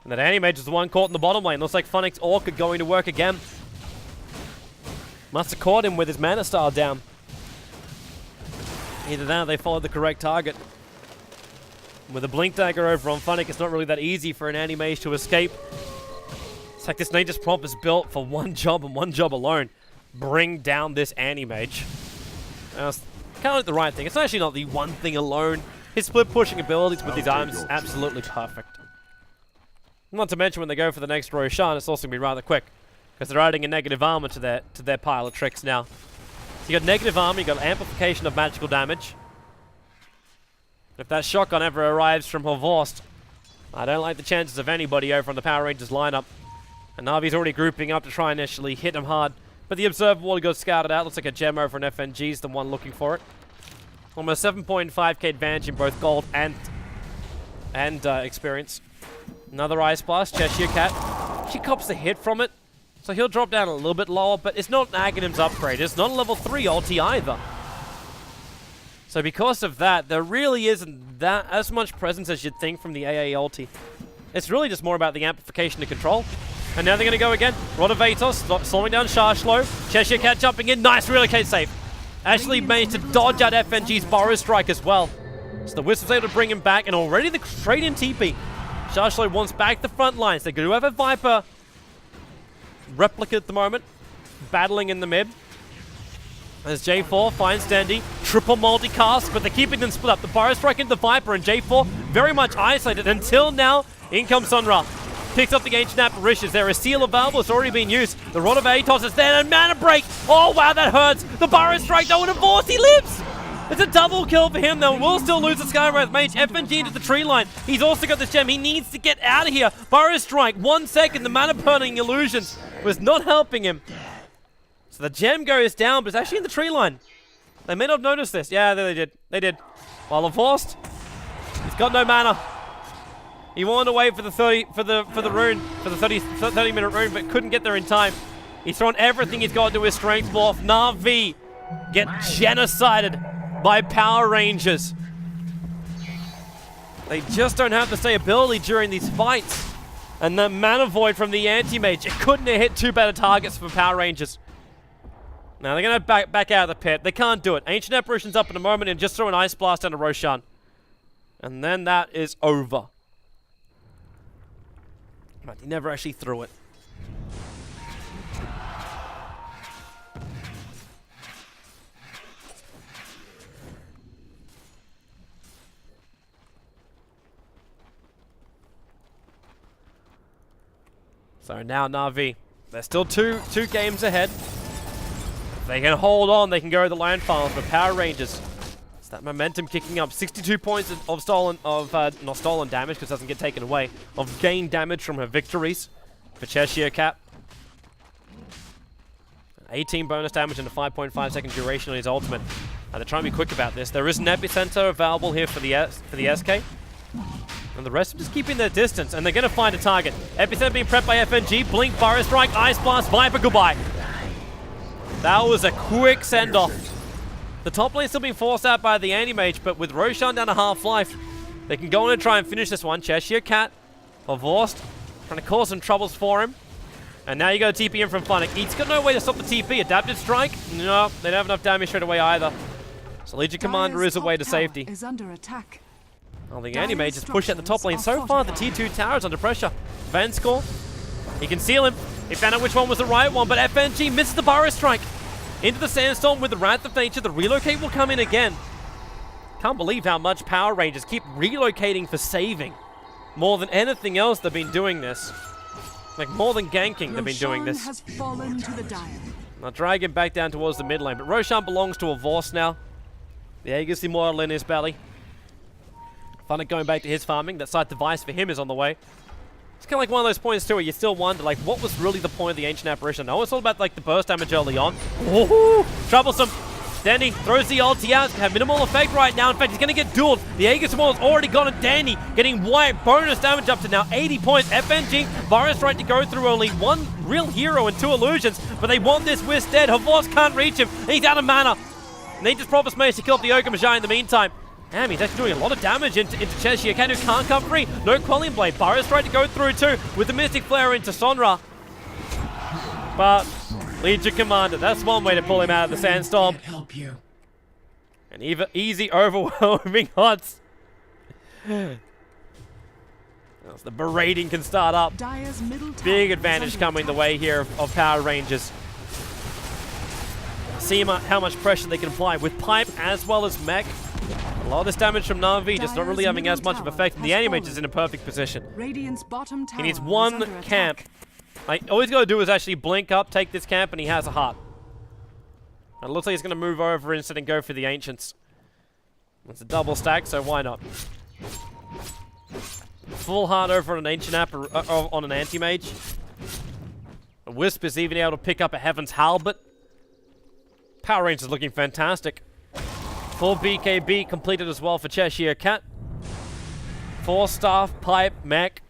[SPEAKER 3] And that Anti-Mage is the one caught in the bottom lane. Looks like Funix Orchid going to work again. Must have caught him with his Mana Style down. Either that or they followed the correct target. With a Blink Dagger over on Funix, it's not really that easy for an Anti-Mage to escape. It's like this Natus prompt is built for one job and one job alone. Bring down this Anti-Mage. It's kind of like the right thing. It's actually not the one thing alone. His split pushing abilities with these items is absolutely perfect. Not to mention when they go for the next Roshan, it's also going to be rather quick. Because they're adding a negative armor to their pile of tricks now. So you got negative armor, you got amplification of magical damage. If that shotgun ever arrives from Vorse, I don't like the chances of anybody over on the Power Rangers lineup. And Navi's already grouping up to try and actually hit him hard. But the Observer Wall got scouted out. Looks like a gem over an FNG is the one looking for it. Almost 7.5k advantage in both gold and experience. Another Ice Blast, Cheshire Cat. She cops the hit from it. So he'll drop down a little bit lower, but it's not an Aghanim's upgrade. It's not a level 3 ulti either. So because of that, there really isn't that as much presence as you'd think from the AA ulti. It's really just more about the amplification to control. And now they're going to go again. Rod of Atos, slowing down Sharshlow. Cheshire Cat jumping in. Nice relocate save. Actually managed to dodge out FNG's Burrow Strike as well. So the Wisp was able to bring him back, and already the straight in TP. Sharshlow wants back the front lines. They do have a Viper replica at the moment, battling in the mid. As J4 finds Dandy, triple multicast, but they're keeping them split up. The Burrow Strike into the Viper, and J4 very much isolated until now. In comes Sunra. Picks up the Ancient Apparitions. There is Seal available. It's already been used. The Rod of Atos is there, and Mana Break. Oh, wow, that hurts. The Burrow Strike, though, and Divorce, he lives. It's a double kill for him, though. We'll still lose the Skywrath Mage. FNG into the tree line. He's also got this gem. He needs to get out of here. Burrow Strike, 1 second. The Mana Burning Illusions was not helping him. So the gem goes down, but it's actually in the tree line. They may not have noticed this. Yeah, they did. They did. While Divorced, he's got no mana. He wanted to wait for the 30-minute rune, but couldn't get there in time. He's thrown everything he's got to his strength ball off. Na'Vi get genocided by Power Rangers. They just don't have the stability during these fights. And the Mana Void from the Anti-Mage, it couldn't have hit two better targets for Power Rangers. Now they're going to back out of the pit. They can't do it. Ancient Apparition's up in a moment and just throw an Ice Blast onto Roshan. And then that is over. But he never actually threw it. So now Na'Vi, they're still two games ahead. If they can hold on, they can go to the land finals. But Power Rangers, it's that momentum kicking up. 62 points of not stolen damage, because it doesn't get taken away, of gained damage from her victories for Cheshire Cat. 18 bonus damage and a 5.5 second duration on his ultimate. They're trying to be quick about this. There is an epicenter available here for the SK. And the rest are just keeping their distance, and they're going to find a target. Epicenter being prepped by FNG. Blink, Burrow Strike, Ice Blast, Viper, goodbye. That was a quick send-off. The top lane still being forced out by the Anti-Mage, but with Roshan down to half-life, they can go in and try and finish this one. Cheshire Cat, Divorced, trying to cause some troubles for him. And now you go TP in from Funnick. He's got no way to stop the TP. Adaptive Strike? No, they don't have enough damage straight away either. So Legion Commander is a way to safety.
[SPEAKER 4] Is under attack.
[SPEAKER 3] Well, the Anti-Mage has pushed out the top lane. So far, the T2 tower is under pressure. Vanscore, he can seal him. He found out which one was the right one, but FNG misses the Burrow Strike. Into the Sandstorm with the Wrath of Nature. The relocate will come in again. Can't believe how much Power Rangers keep relocating for saving. More than anything else, they've been doing this. Like, more than ganking, they've been doing this.
[SPEAKER 4] Has fallen to the dire.
[SPEAKER 3] Now drag him back down towards the mid lane, but Roshan belongs to a Vorse now. The Aegis Immortal in his belly. Funnick going back to his farming. That side device for him is on the way. It's kind of like one of those points too where you still wonder, like, what was really the point of the Ancient Apparition? No, it's all about, like, the burst damage early on. Woohoo! Troublesome. Danny throws the ulti out. It's going to have minimal effect right now. In fact, he's going to get dueled. The Aegis Immortal's already gone at Danny, getting white bonus damage up to now 80 points. FNG, Varus trying to go through only one real hero and two illusions, but they want this Wisp dead. Divorce can't reach him. He's out of mana. Nature's Prophet's managed to kill off the Ogre Magi in the meantime. Damn, he's actually doing a lot of damage into Cheshire Cat, who can't come free. No Quelling Blade. Burrows tried to go through too with the Mystic Flare into Sonra. But Legion Commander, that's one way to pull him out of the Sandstorm.
[SPEAKER 5] Help you.
[SPEAKER 3] And easy overwhelming odds. The berating can start up.
[SPEAKER 4] Dire's middle tower
[SPEAKER 3] Big
[SPEAKER 4] is
[SPEAKER 3] advantage
[SPEAKER 4] under
[SPEAKER 3] coming the
[SPEAKER 4] attack.
[SPEAKER 3] way here of Power Rangers. See how much pressure they can apply with Pipe as well as Mech. A lot of this damage from Na'Vi just not really having as much of effect, and the Anti-Mage is in a perfect position.
[SPEAKER 4] Radiant's bottom tower
[SPEAKER 3] He needs
[SPEAKER 4] is
[SPEAKER 3] one
[SPEAKER 4] under
[SPEAKER 3] camp.
[SPEAKER 4] attack.
[SPEAKER 3] Like, all he's got to do is actually blink up, take this camp, and he has a heart. It looks like he's going to move over instead and go for the Ancients. It's a double stack, so why not? full heart over on an Ancient App or on an Anti-Mage. A Wisp is even able to pick up a Heaven's Halberd. Power Rangers looking fantastic. Full BKB completed as well for Cheshire Cat. 4 staff, pipe, mech.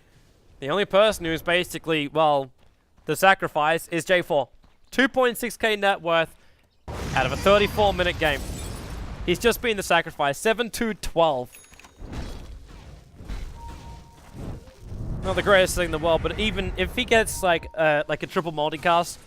[SPEAKER 3] The only person who's basically, well, the sacrifice is J4. 2.6k net worth out of a 34-minute game. He's just been the sacrifice. 7-2-12. Not the greatest thing in the world, but even if he gets like a triple multicast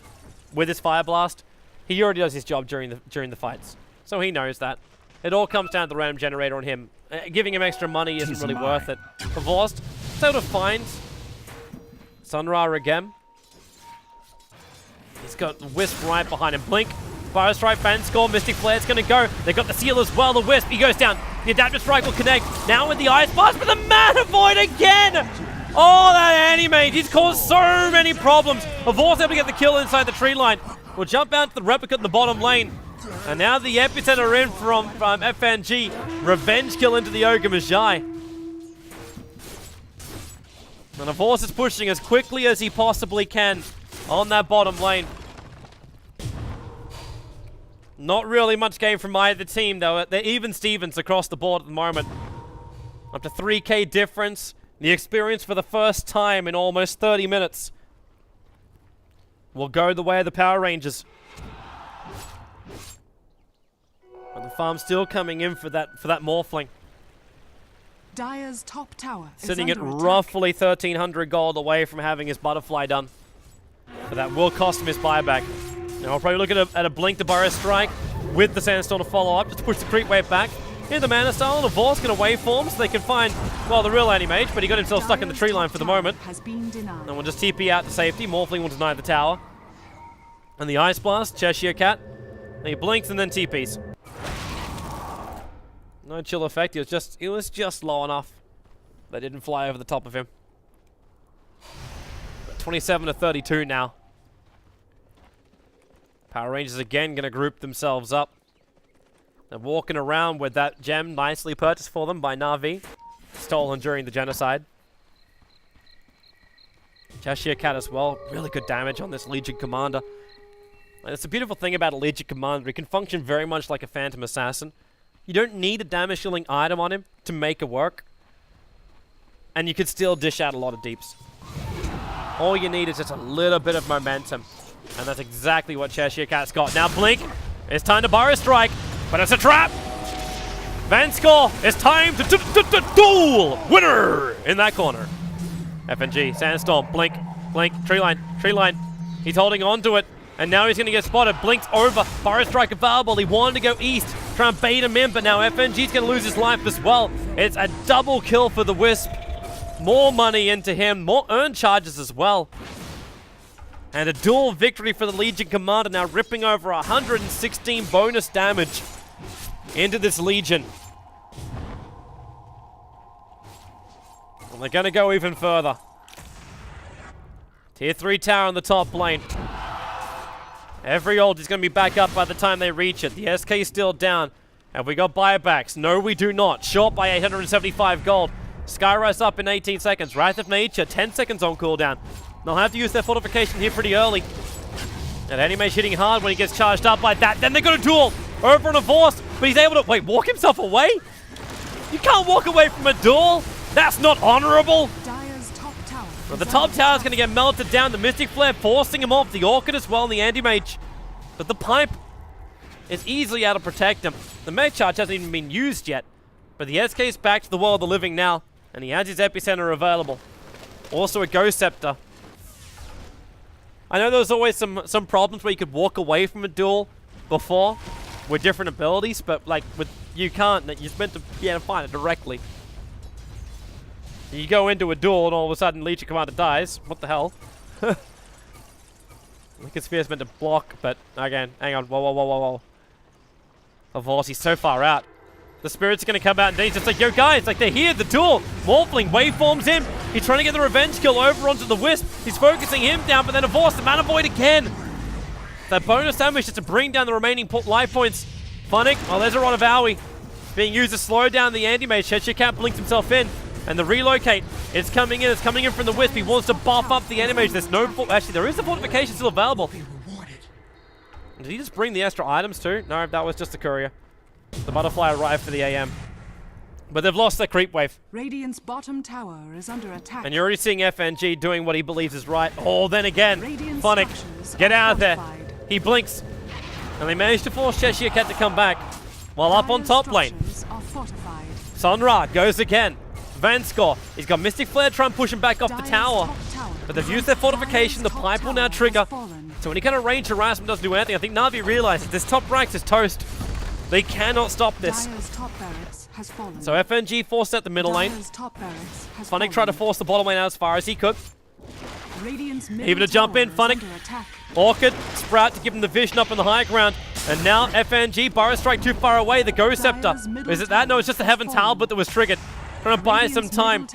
[SPEAKER 3] with his Fire Blast, he already does his job during the fights. So he knows that. It all comes down to the random generator on him. Giving him extra money isn't really worth it. Divorced, so to find Sunra again. He's got the Wisp right behind him. Blink, Fire Strike, Fan Score, Mystic Flare's gonna go. They got the Seal as well, the Wisp, he goes down. The Adaptive Strike will connect. Now with the Ice Blast, but the Mana Void again! Oh, that Anti-Mage, he's caused so many problems. Divorce able to get the kill inside the tree line. We'll jump out to the Replicant in the bottom lane. And now the epicenter in from FNG. Revenge kill into the Ogre Magi. And Divorce is pushing as quickly as he possibly can on that bottom lane. Not really much game from either team, though. They're even Stevens across the board at the moment. Up to 3k difference. The experience for the first time in almost 30 minutes will go the way of the Power Rangers. And the farm's still coming in for that Morphling.
[SPEAKER 4] Dire's top tower
[SPEAKER 3] Sitting
[SPEAKER 4] is
[SPEAKER 3] at
[SPEAKER 4] under attack.
[SPEAKER 3] roughly 1,300 gold away from having his butterfly done. But that will cost him his buyback. Now I'll probably look at a Blink to Burrow Strike with the Sandstorm to follow up, just to push the creep wave back. Here the Mana Style, Divorce gonna waveform so they can find, well, the real Anti-Mage, but he got himself stuck in the tree line for the moment.
[SPEAKER 4] Has been denied.
[SPEAKER 3] And we'll just TP out to safety. Morphling will deny the tower. And the Ice Blast, Cheshire Cat. And he blinks and then TPs. No chill effect, it was just low enough. They didn't fly over the top of him. 27-32 now. Power Rangers again gonna group themselves up. They're walking around with that gem nicely purchased for them by Na'Vi. Stolen during the genocide. Cheshire Cat as well. Really good damage on this Legion Commander. And it's a beautiful thing about a Legion Commander. He can function very much like a Phantom Assassin. You don't need a damage dealing item on him to make it work. And you can still dish out a lot of deeps. All you need is just a little bit of momentum. And that's exactly what Cheshire Cat's got. Now Blink, it's time to Burrow Strike, but it's a trap! Van Score, it's time to duel! Winner! In that corner. FNG, Sandstorm, Blink, tree line. He's holding on to it, and now he's gonna get spotted. Blink's over, Burrow Strike available. He wanted to go east, try and bait him in, but now FNG's gonna lose his life as well. It's a double kill for the Wisp. More money into him, more earn charges as well. And a dual victory for the Legion Commander, now ripping over 116 bonus damage into this Legion. And they're going to go even further. Tier 3 tower on the top lane. Every ult is going to be back up by the time they reach it. The SK is still down. Have we got buybacks? No, we do not. Short by 875 gold. Skyrise up in 18 seconds. Wrath of Nature, 10 seconds on cooldown. They'll have to use their fortification here pretty early. And Anti-Mage hitting hard when he gets charged up like that. Then they got a duel over on a Divorce, but he's able to, wait, walk himself away? You can't walk away from a duel. That's not honorable.
[SPEAKER 4] Dire's top tower.
[SPEAKER 3] Well, the top tower is going to get melted down. The Mystic Flare forcing him off. The Orchid as well, and the Anti-Mage. But the Pipe is easily able to protect him. The Mech Charge hasn't even been used yet. But the SK is back to the world of the living now. And he has his Epicenter available. Also a Ghost Scepter. I know there was always some problems where you could walk away from a duel before with different abilities, but like you can't. You're meant to be able to find it directly. You go into a duel and all of a sudden Legion Commander dies. What the hell? Wicked Spear's meant to block, but again, hang on. Whoa. Divorce, he's so far out. The Spirit's going to come out and he's just like, yo guys, like they're here, the duel. Morphling waveforms him. He's trying to get the revenge kill over onto the Wisp. He's focusing him down, but then Divorce, the Mana Void again. That bonus damage just to bring down the remaining life points. Funnick, oh, there's a Rod of Owie being used to slow down the Anti-Mage. Cheshire Cat blinks himself in. And the relocate, it's coming in from the Wisp. He wants to buff up the animation. There's no, actually there is a fortification still available. Did he just bring the extra items too? No, that was just a courier. The butterfly arrived for the AM. But they've lost their creep wave.
[SPEAKER 4] Radiant's bottom tower is under attack.
[SPEAKER 3] And you're already seeing FNG doing what he believes is right. Oh, then again,
[SPEAKER 4] Radiant
[SPEAKER 3] Phonic,
[SPEAKER 4] structures
[SPEAKER 3] get
[SPEAKER 4] are
[SPEAKER 3] out of there.
[SPEAKER 4] fortified.
[SPEAKER 3] He blinks. And they managed to force Cheshire Cat to come back. While up on
[SPEAKER 4] Dire's
[SPEAKER 3] top lane,
[SPEAKER 4] structures are fortified.
[SPEAKER 3] Sunra goes again. Vanscore, he's got Mystic Flare trying to push him back off the
[SPEAKER 4] Dire's
[SPEAKER 3] tower.
[SPEAKER 4] top tower
[SPEAKER 3] But they've
[SPEAKER 4] is
[SPEAKER 3] used their
[SPEAKER 4] under-
[SPEAKER 3] fortification. The
[SPEAKER 4] Dire's
[SPEAKER 3] pipe
[SPEAKER 4] top
[SPEAKER 3] will now
[SPEAKER 4] tower
[SPEAKER 3] trigger.
[SPEAKER 4] has fallen.
[SPEAKER 3] So any kind of range harassment doesn't do anything. I think Na'Vi realizes this top rank is toast. They cannot stop this.
[SPEAKER 4] Dire's top barracks has fallen.
[SPEAKER 3] So FNG forced out the middle lane.
[SPEAKER 4] Dire's top barracks has
[SPEAKER 3] Phonic tried to force the bottom lane out as far as he could.
[SPEAKER 4] Radiant's
[SPEAKER 3] Even to jump in, Phonic. Orchid, Sprout to give him the vision up on the high ground. And now FNG, Burrow Strike too far away. The Go Scepter. Is it that? No, it's just the Heaven's Talbot that was triggered. Trying to buy some time.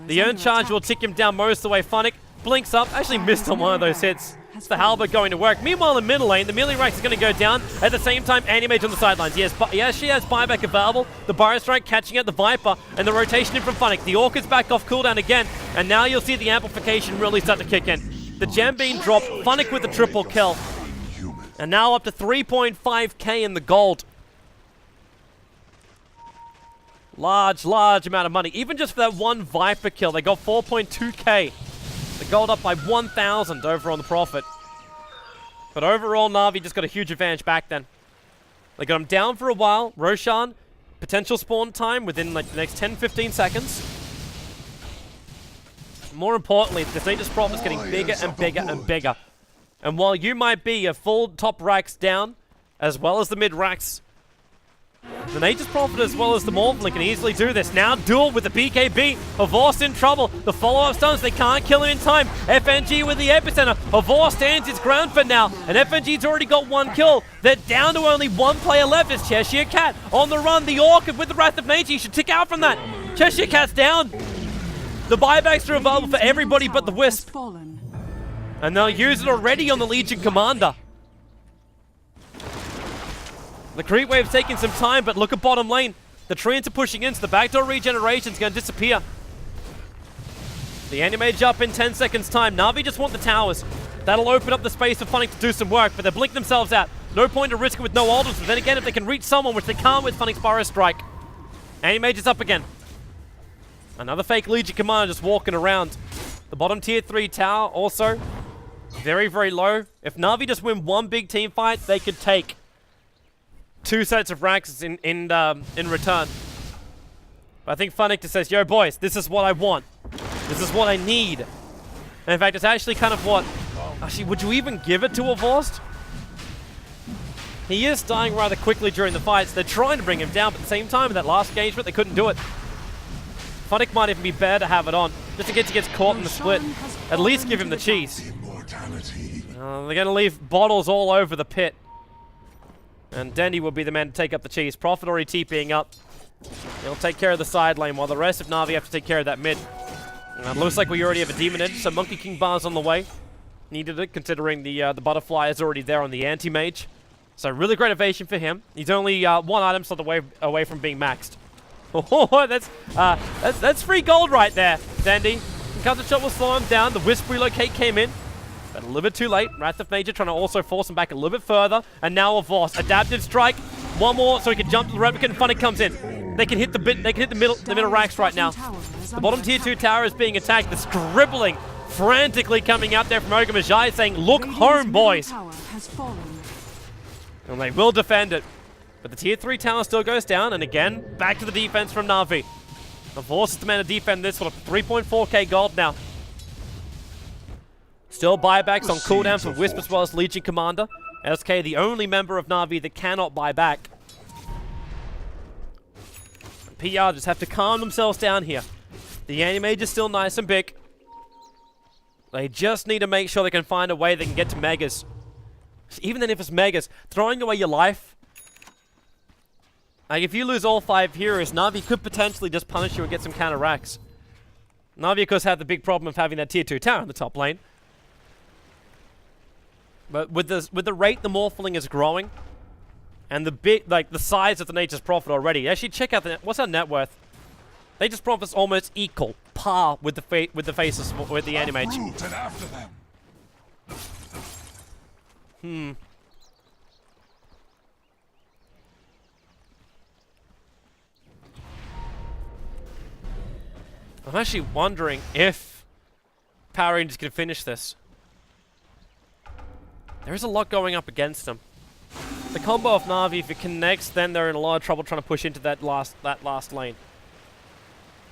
[SPEAKER 3] The Earn Charge will tick him down most of the way. Phonic blinks up. Actually missed on one of those hits. It's the Halberd going to work. Meanwhile, in mid lane, the melee rank is going to go down. At the same time, Animage on the sidelines. Yes, she has buyback available. The Burrow Strike catching out the Viper. And the rotation in from Phonic. The Orchid's back off cooldown again. And now you'll see the amplification really start to kick in. The gem being dropped. Phonic with the triple kill. And now up to 3.5k in the gold. Large amount of money. Even just for that one Viper kill, they got 4.2k. The gold up by 1,000 over on the profit. But overall, Na'Vi just got a huge advantage back then. They got him down for a while. Roshan, potential spawn time within like the next 10-15 seconds. More importantly, the Natus profit is getting bigger and bigger and bigger. And while you might be a full top racks down, as well as the mid racks, the Natus Prophet as well as the Morphling can easily do this. Now duel with the BKB. Havorst in trouble. The follow-up stuns, they can't kill him in time. FNG with the epicenter. Havorst stands his ground for now. And FNG's already got one kill. They're down to only one player left. It's Cheshire Cat on the run. The Orchid with the Wrath of Nature. You should tick out from that. Cheshire Cat's down. The buybacks are available for everybody but the Wisp. And they'll use it already on the Legion Commander. The creep wave's taking some time, but look at bottom lane. The treants are pushing in, so the backdoor regeneration's going to disappear. The Animage up in 10 seconds time. Na'Vi just want the towers. That'll open up the space for Phonic to do some work, but they blink themselves out. No point to risk it with no ultimates, but then again, if they can reach someone, which they can't with Phonic's Burrow Strike. Animage is up again. Another fake Legion Commander just walking around. The bottom tier 3 tower also very, very low. If Na'Vi just win one big team fight, they could take 2 sets of ranks in return. But I think Phonic just says, yo boys, this is what I want. This is what I need. And in fact, it's actually kind of what... Actually, would you even give it to Havorst? He is dying rather quickly during the fights. They're trying to bring him down, but at the same time, in that last engagement, they couldn't do it. Phonic might even be better to have it on, just in case he gets caught in the split. At least give him the cheese. They're going to leave bottles all over the pit. And Dendy will be the man to take up the cheese. Prophet already TPing up. He'll take care of the side lane, while the rest of Na'Vi have to take care of that mid. And it looks like we already have a Demon Edge, so Monkey King Bar's on the way. Needed it, considering the Butterfly is already there on the Anti-Mage. So really great evasion for him. He's only one item slot away from being maxed. Oh, that's free gold right there, Dandy. Counter shot will slow him down. The Wisp relocate came in, but a little bit too late. Wrath of Nature trying to also force him back a little bit further. And now a Voss. Adaptive strike. One more so he can jump to the replicant and Phonic comes in. They can hit the middle racks right now. The bottom tier 2 tower is being attacked. The scribbling frantically coming out there from Ogre Magi saying, look home, boys. And they will defend it. But the tier 3 tower still goes down, and again, back to the defense from Na'Vi. The Force is the man to defend this one. 3.4k gold now. Still buybacks on cooldown for Wisp as well as Legion Commander. SK, the only member of Na'Vi that cannot buy back. And PR just have to calm themselves down here. The Animage is still nice and big. They just need to make sure they can find a way they can get to Megas. Even then if it's Megas, throwing away your life. Like, if you lose all 5 heroes, Na'Vi could potentially just punish you and get some counter racks. Na'Vi, of course, have the big problem of having that tier 2 tower in the top lane. But with the rate the Morphling is growing, and the size of the Nature's Prophet already. Actually, check out what's our net worth? Nature's Prophet's almost equal, par with the faces with the Animage.
[SPEAKER 6] Root and after them.
[SPEAKER 3] I'm actually wondering if Power Rangers can finish this. There is a lot going up against them. The combo of Na'Vi, if it connects, then they're in a lot of trouble trying to push into that last lane.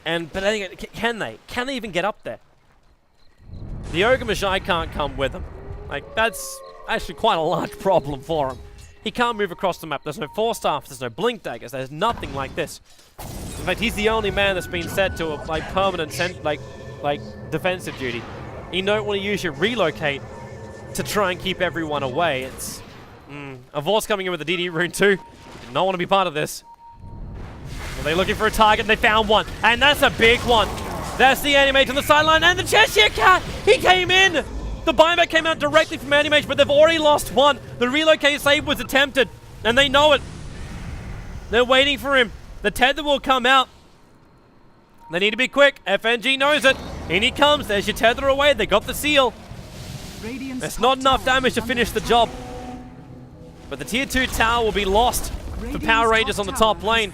[SPEAKER 3] But I think, can they? Can they even get up there? The Ogre Magi can't come with them. Like, that's actually quite a large problem for him. He can't move across the map. There's no Force Staff, there's no Blink Daggers, there's nothing like this. In fact, he's the only man that's been set to a permanent defensive duty. You don't want to use your relocate to try and keep everyone away. It's a Vorce coming in with the DD rune too. Did not want to be part of this. Are they looking for a target? And they found one, and that's a big one. That's the Animage on the sideline, and the Cheshire Cat. He came in. The buyback came out directly from Animage, but they've already lost one. The relocate save was attempted, and they know it. They're waiting for him. The tether will come out. They need to be quick. FNG knows it. In he comes. There's your tether away. They got the seal. It's not enough damage to finish the job. But the tier 2 tower will be lost for Power Rangers on the top lane.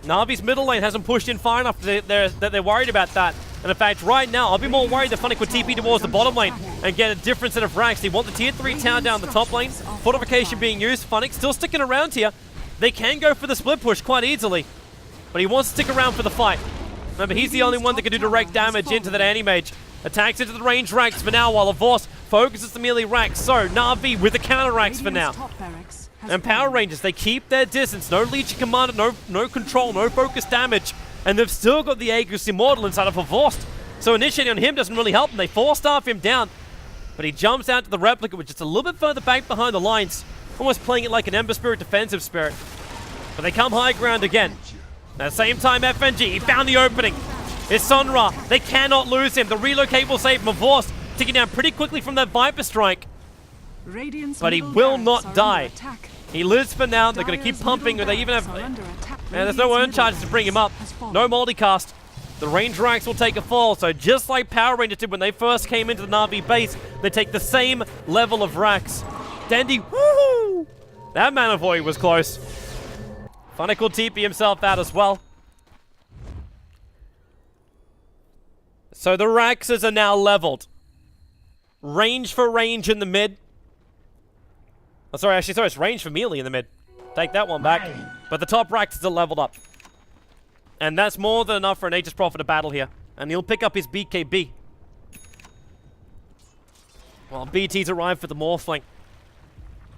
[SPEAKER 3] Na'Vi's middle lane hasn't pushed in far enough that they're worried about that. And in fact, right now, I'll be more worried that Funnick would TP towards the bottom lane and get a different set of racks. They want the tier 3 tower down the top lane. Fortification being used. Funnick still sticking around here. They can go for the split push quite easily. But he wants to stick around for the fight. Remember, he's the only one that can do direct damage into that Animage. Attacks into the range racks for now, while Vorce focuses the melee racks. So, Na'Vi with the counter racks for now. And Power Rangers, they keep their distance. No Legion Commander, no control, no focus damage. And they've still got the Aegis Immortal inside of a Vorce. So initiating on him doesn't really help them. They force-staff him down. But he jumps out to the replica, which is a little bit further back behind the lines. Almost playing it like an Ember Spirit defensive spirit. But they come high ground again. At the same time, FNG, he found the opening. It's Sonra. They cannot lose him. The relocate will save Vorce, taking down pretty quickly from that Viper Strike. But he will not die. He lives for now. They're going to keep pumping. They even have... Man, there's no urn charges to bring him up. No multicast. The range racks will take a fall. So just like Power Rangers did when they first came into the Na'Vi base, they take the same level of racks. Dandy, woohoo! That Manavoy was close. Funnick will TP himself out as well. So the Raxes are now leveled. Range for range in the mid. Oh, sorry, it's range for melee in the mid. Take that one back. But the top Raxes are leveled up. And that's more than enough for Nature's Prophet to battle here. And he'll pick up his BKB. Well, BT's arrived for the Morphling.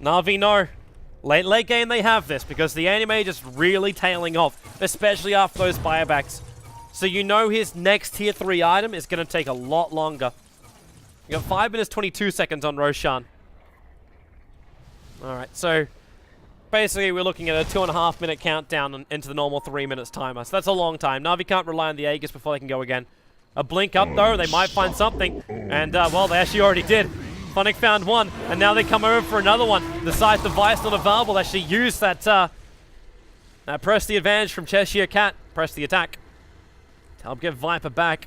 [SPEAKER 3] Na'Vi no. Late game they have this because the Animage is really tailing off. Especially after those buybacks. So you know his next tier 3 item is going to take a lot longer. You got 5 minutes 22 seconds on Roshan. Alright, so basically we're looking at a 2.5 minute countdown into the normal 3 minutes timer. So that's a long time. Na'Vi can't rely on the Aegis before they can go again. A blink up though, they might find something. And well, they actually already did. Funnick found one, and now they come over for another one. The Scythe device not available. Actually use that press the advantage from Cheshire Cat. Press the attack. To help get Viper back.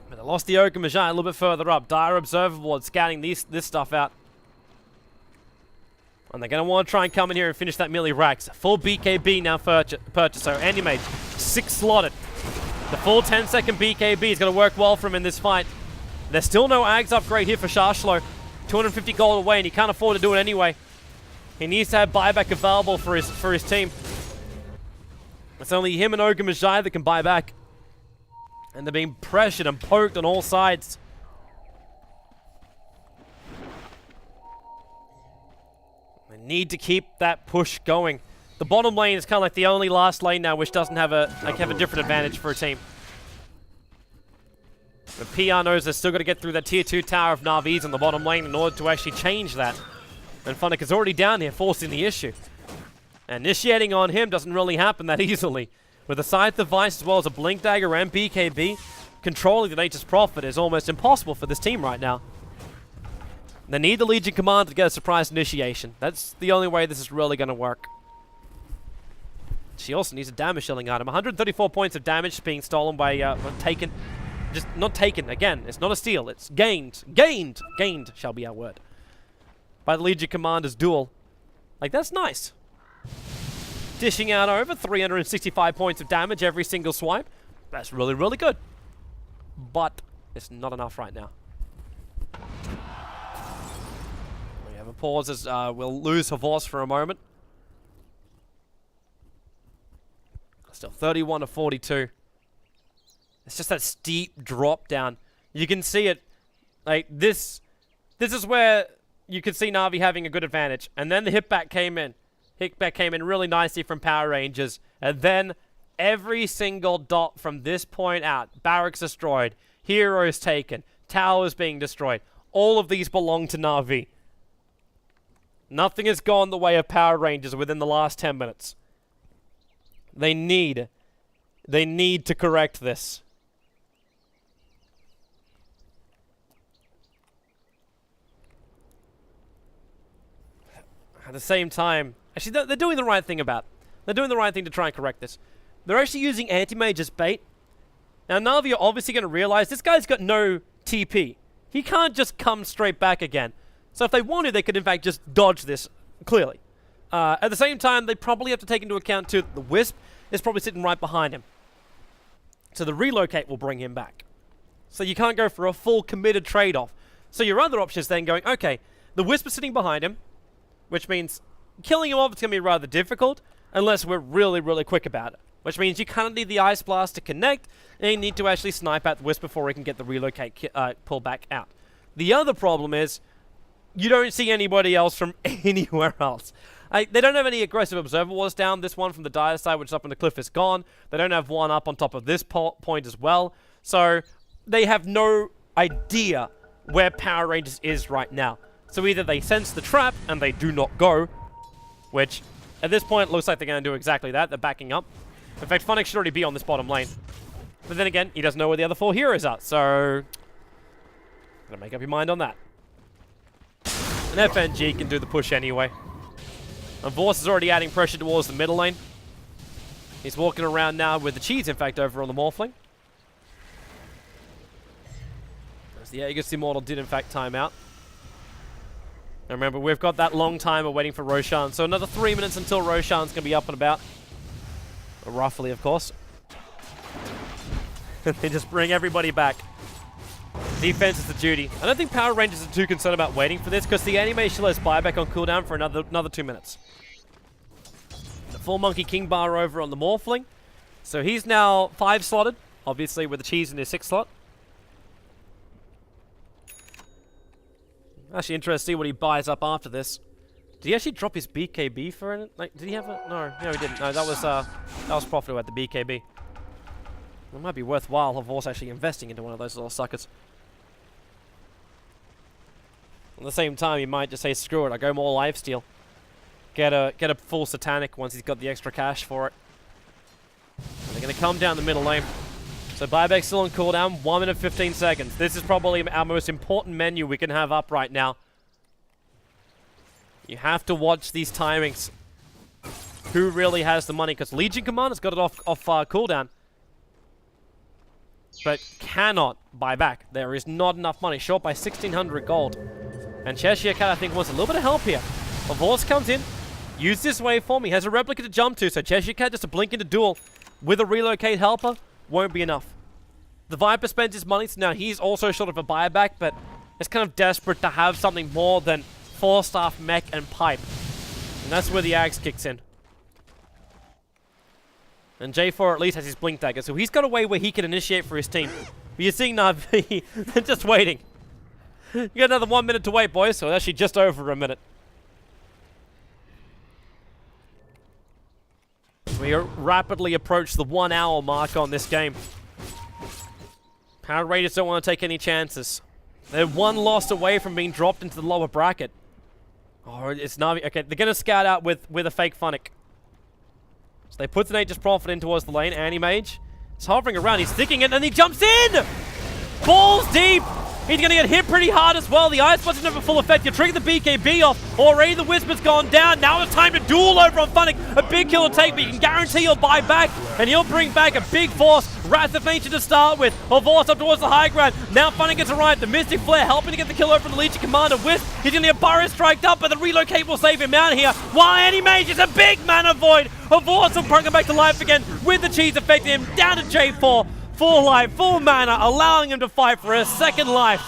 [SPEAKER 3] But they lost the Ogre Magi a little bit further up. Dire Observable and scouting this stuff out. And they're going to want to try and come in here and finish that melee racks. Full BKB now purchased. So Animage, 6 slotted. The full 10-second BKB is going to work well for him in this fight. There's still no Ags upgrade here for Shashlo. 250 gold away, and he can't afford to do it anyway. He needs to have buyback available for his team. It's only him and Ogre Magi that can buy back. And they're being pressured and poked on all sides. They need to keep that push going. The bottom lane is kind of like the only last lane now which doesn't have a different advantage for a team. The PR knows they're still got to get through that tier 2 tower of Na'Vi's on the bottom lane in order to actually change that. And Funnick is already down here, forcing the issue. And initiating on him doesn't really happen that easily. With a Scythe device as well as a Blink Dagger and BKB, controlling the Nature's Prophet is almost impossible for this team right now. They need the Legion Commander to get a surprise initiation. That's the only way this is really going to work. She also needs a damage shielding item. 134 points of damage being stolen by, taken. Just not taken, again, it's not a steal, it's gained. Gained shall be our word. By the Legion Commander's duel. Like, that's nice. Dishing out over 365 points of damage every single swipe. That's really, really good. But it's not enough right now. We have a pause as we'll lose Havos for a moment. Still 31 to 42. It's just that steep drop down. You can see it. Like, this is where you could see Na'Vi having a good advantage. And then the hit back came in. Hit back came in really nicely from Power Rangers. And then every single dot from this point out. Barracks destroyed. Heroes taken. Towers being destroyed. All of these belong to Na'Vi. Nothing has gone the way of Power Rangers within the last 10 minutes. They need to correct this. At the same time, actually, they're doing the right thing They're doing the right thing to try and correct this. They're actually using Anti-Mage as bait. Now, Na'Vi are obviously going to realize this guy's got no TP. He can't just come straight back again. So if they wanted, they could, in fact, just dodge this, clearly. At the same time, they probably have to take into account, too, that the Wisp is probably sitting right behind him. So the relocate will bring him back. So you can't go for a full committed trade-off. So your other option is then going, okay, the Wisp is sitting behind him, which means killing him off is going to be rather difficult unless we're really, really quick about it. Which means you kind of need the Ice Blast to connect, and you need to actually snipe at the Wisp before he can get the relocate pull back out. The other problem is, you don't see anybody else from anywhere else. They don't have any aggressive observer wars down. This one from the dire side, which is up on the cliff, is gone. They don't have one up on top of this point as well. So they have no idea where Power Rangers is right now. So either they sense the trap and they do not go, which at this point looks like they're going to do exactly that. They're backing up. In fact, Funix should already be on this bottom lane. But then again, he doesn't know where the other 4 heroes are. So gotta make up your mind on that. And FNG can do the push anyway. And Vorse is already adding pressure towards the middle lane. He's walking around now with the cheese, in fact, over on the Morphling. As the Aegis Immortal did, in fact, time out. Now remember, we've got that long timer waiting for Roshan. So another 3 minutes until Roshan's going to be up and about. Roughly, of course. They just bring everybody back. Defense is the duty. I don't think Power Rangers are too concerned about waiting for this because the animation has buyback on cooldown for another 2 minutes. The full Monkey King bar over on the Morphling. So he's now 5 slotted, obviously with the cheese in his 6th slot. Actually interested to see what he buys up after this. Did he actually drop his BKB for it? Like, did he have a... No, he didn't. No, that was profitable at the BKB. It might be worthwhile of also actually investing into one of those little suckers. At the same time, he might just say, screw it, I'll go more lifesteal. Get a full Satanic once he's got the extra cash for it. And they're going to come down the middle lane. So buyback's still on cooldown, 1 minute 15 seconds. This is probably our most important menu we can have up right now. You have to watch these timings. Who really has the money? Because Legion Commander's got it off cooldown. But cannot buy back. There is not enough money. Short by 1,600 gold. And Cheshire Cat, I think, wants a little bit of help here. Vorse comes in. Use this waveform. He has a replica to jump to. So Cheshire Cat just a blink into duel with a relocate helper won't be enough. The Viper spends his money. So now he's also short of a buyback. But it's kind of desperate to have something more than 4-staff mech and pipe. And that's where the axe kicks in. And J4 at least has his blink dagger, so he's got a way where he can initiate for his team. But you're seeing Na'Vi, they're just waiting. You got another 1 minute to wait, boys, so actually just over a minute. We rapidly approach the 1 hour mark on this game. Power Rangers don't want to take any chances. They're 1 loss away from being dropped into the lower bracket. Oh, it's Na'Vi. Okay, they're going to scout out with a fake Funnick. So they put the Nature's Prophet in towards the lane. Anti-Mage is hovering around. He's sticking it, and he jumps in! Balls deep! He's going to get hit pretty hard as well. The Ice Blast is never full effect. You trigger the BKB off. Already the Whisper's gone down. Now it's time to duel over on Funnick. A big kill to take, but you can guarantee he'll buy back. And he'll bring back a big force. Wrath of Nature to start with. Horse up towards the high ground. Now Funnick gets arrived. The Mystic Flare helping to get the kill over from the Legion Commander. Wisp, he's going to get Burrow striked up, but the relocate will save him out here. While Anti-Mage is a big mana void. Horse will bring him back to life again with the cheese affecting him down to J4. Full life, full mana, allowing him to fight for a second life.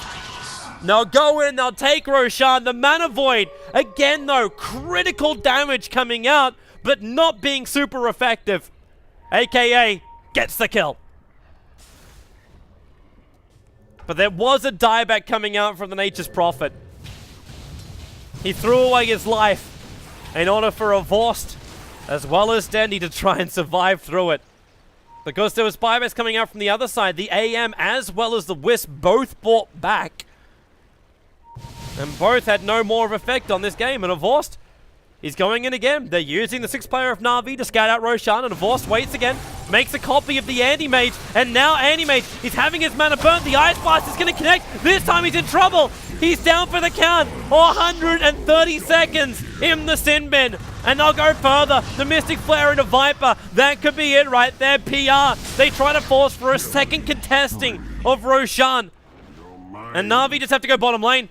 [SPEAKER 3] Now go in, they'll take Roshan. The mana void, again though, critical damage coming out, but not being super effective. AKA, gets the kill. But there was a dieback coming out from the Nature's Prophet. He threw away his life in order for a Vorst, as well as Dendy, to try and survive through it. Because there was buybacks coming out from the other side, the AM as well as the Wisp both bought back. And both had no more of effect on this game. And Vorst is going in again. They're using the 6th player of Na'Vi to scout out Roshan. And Vorst waits again, makes a copy of the Anti-Mage. And now Anti-Mage is having his mana burnt. The Ice Blast is going to connect. This time he's in trouble. He's down for the count. 130 seconds in the Sin Bin. And they'll go further. The Mystic Flare into Viper. That could be it right there. PR. They try to force for a second contesting of Roshan. And Na'Vi just have to go bottom lane.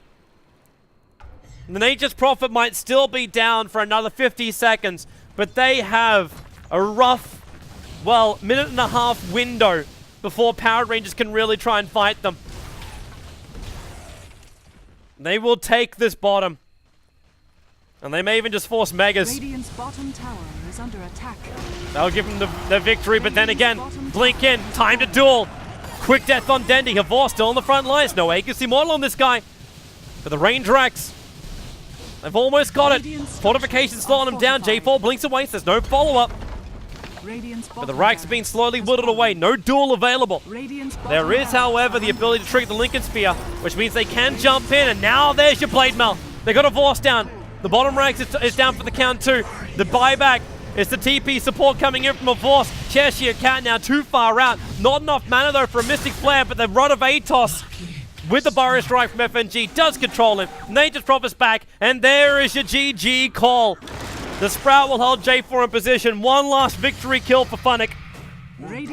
[SPEAKER 3] The Nature's Prophet might still be down for another 50 seconds, but they have a rough, well, minute and a half window before PowerRangers can really try and fight them. They will take this bottom. And they may even just force Megas.
[SPEAKER 4] Radiant's bottom tower is under attack.
[SPEAKER 3] That'll give them the victory, but then again, blink in, time to duel. Quick death on Dendy. Havor still on the front lines. No agency model on this guy. For the Range Rex. They've almost got it. Fortification slowing him down. J4 blinks away. There's no follow-up. But the Rax have been slowly whittled away. No duel available. There is, however, the ability to trigger the Lincoln Spear, which means they can jump in. And now there's your Blade Mail. They got a Vorce down. The bottom Rax is down for the count too. The buyback is the TP support coming in from a Vorce. Cheshire Cat now too far out. Not enough mana though for a Mystic Flare, but the Rod of Atos with the Burrow Strike from FNG does control him. Nature's Prophet's back, and there is your GG call. The Sprout will hold J4 in position. One last victory kill for Funnick.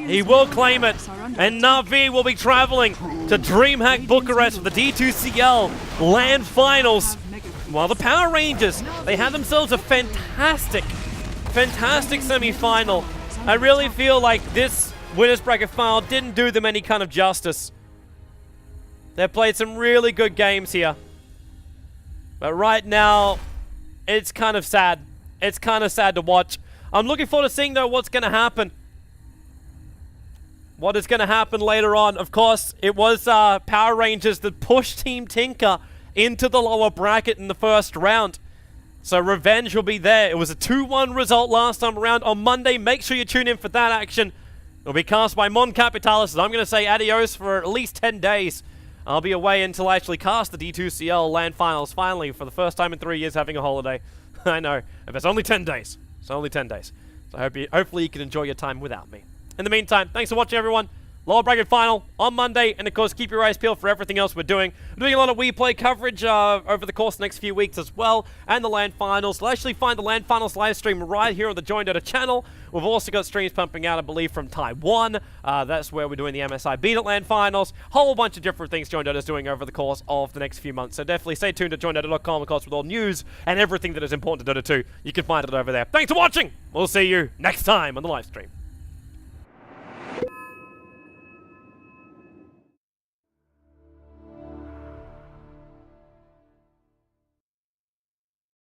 [SPEAKER 3] He will claim it, and Na'Vi will be traveling to DreamHack Bucharest for the D2CL LAN Finals. While the Power Rangers, they had themselves a fantastic semi-final. I really feel like this winners bracket final didn't do them any kind of justice. They played some really good games here. But right now, it's kind of sad. It's kind of sad to watch. I'm looking forward to seeing, though, what's going to happen. What is going to happen later on. Of course, it was Power Rangers that pushed Team Tinker into the lower bracket in the first round. So revenge will be there. It was a 2-1 result last time around on Monday. Make sure you tune in for that action. It'll be cast by Mon Capitalis. I'm going to say adios for at least 10 days. I'll be away until I actually cast the D2CL LAN Finals finally for the first time in 3 years having a holiday. I know. If it's only 10 days. It's only 10 days. So hopefully you can enjoy your time without me. In the meantime, thanks for watching, everyone. Lower bracket final on Monday, and of course, keep your eyes peeled for everything else we're doing. We're doing a lot of We Play coverage over the course of the next few weeks as well, and the LAN Finals. You'll actually find the LAN Finals live stream right here on the Join Dota channel. We've also got streams pumping out, I believe, from Taiwan. That's where we're doing the MSI Beat It LAN Finals. Whole bunch of different things Join Dota is doing over the course of the next few months. So definitely stay tuned to joindota.com, of course, with all news and everything that is important to Dota 2. You can find it over there. Thanks for watching. We'll see you next time on the live stream.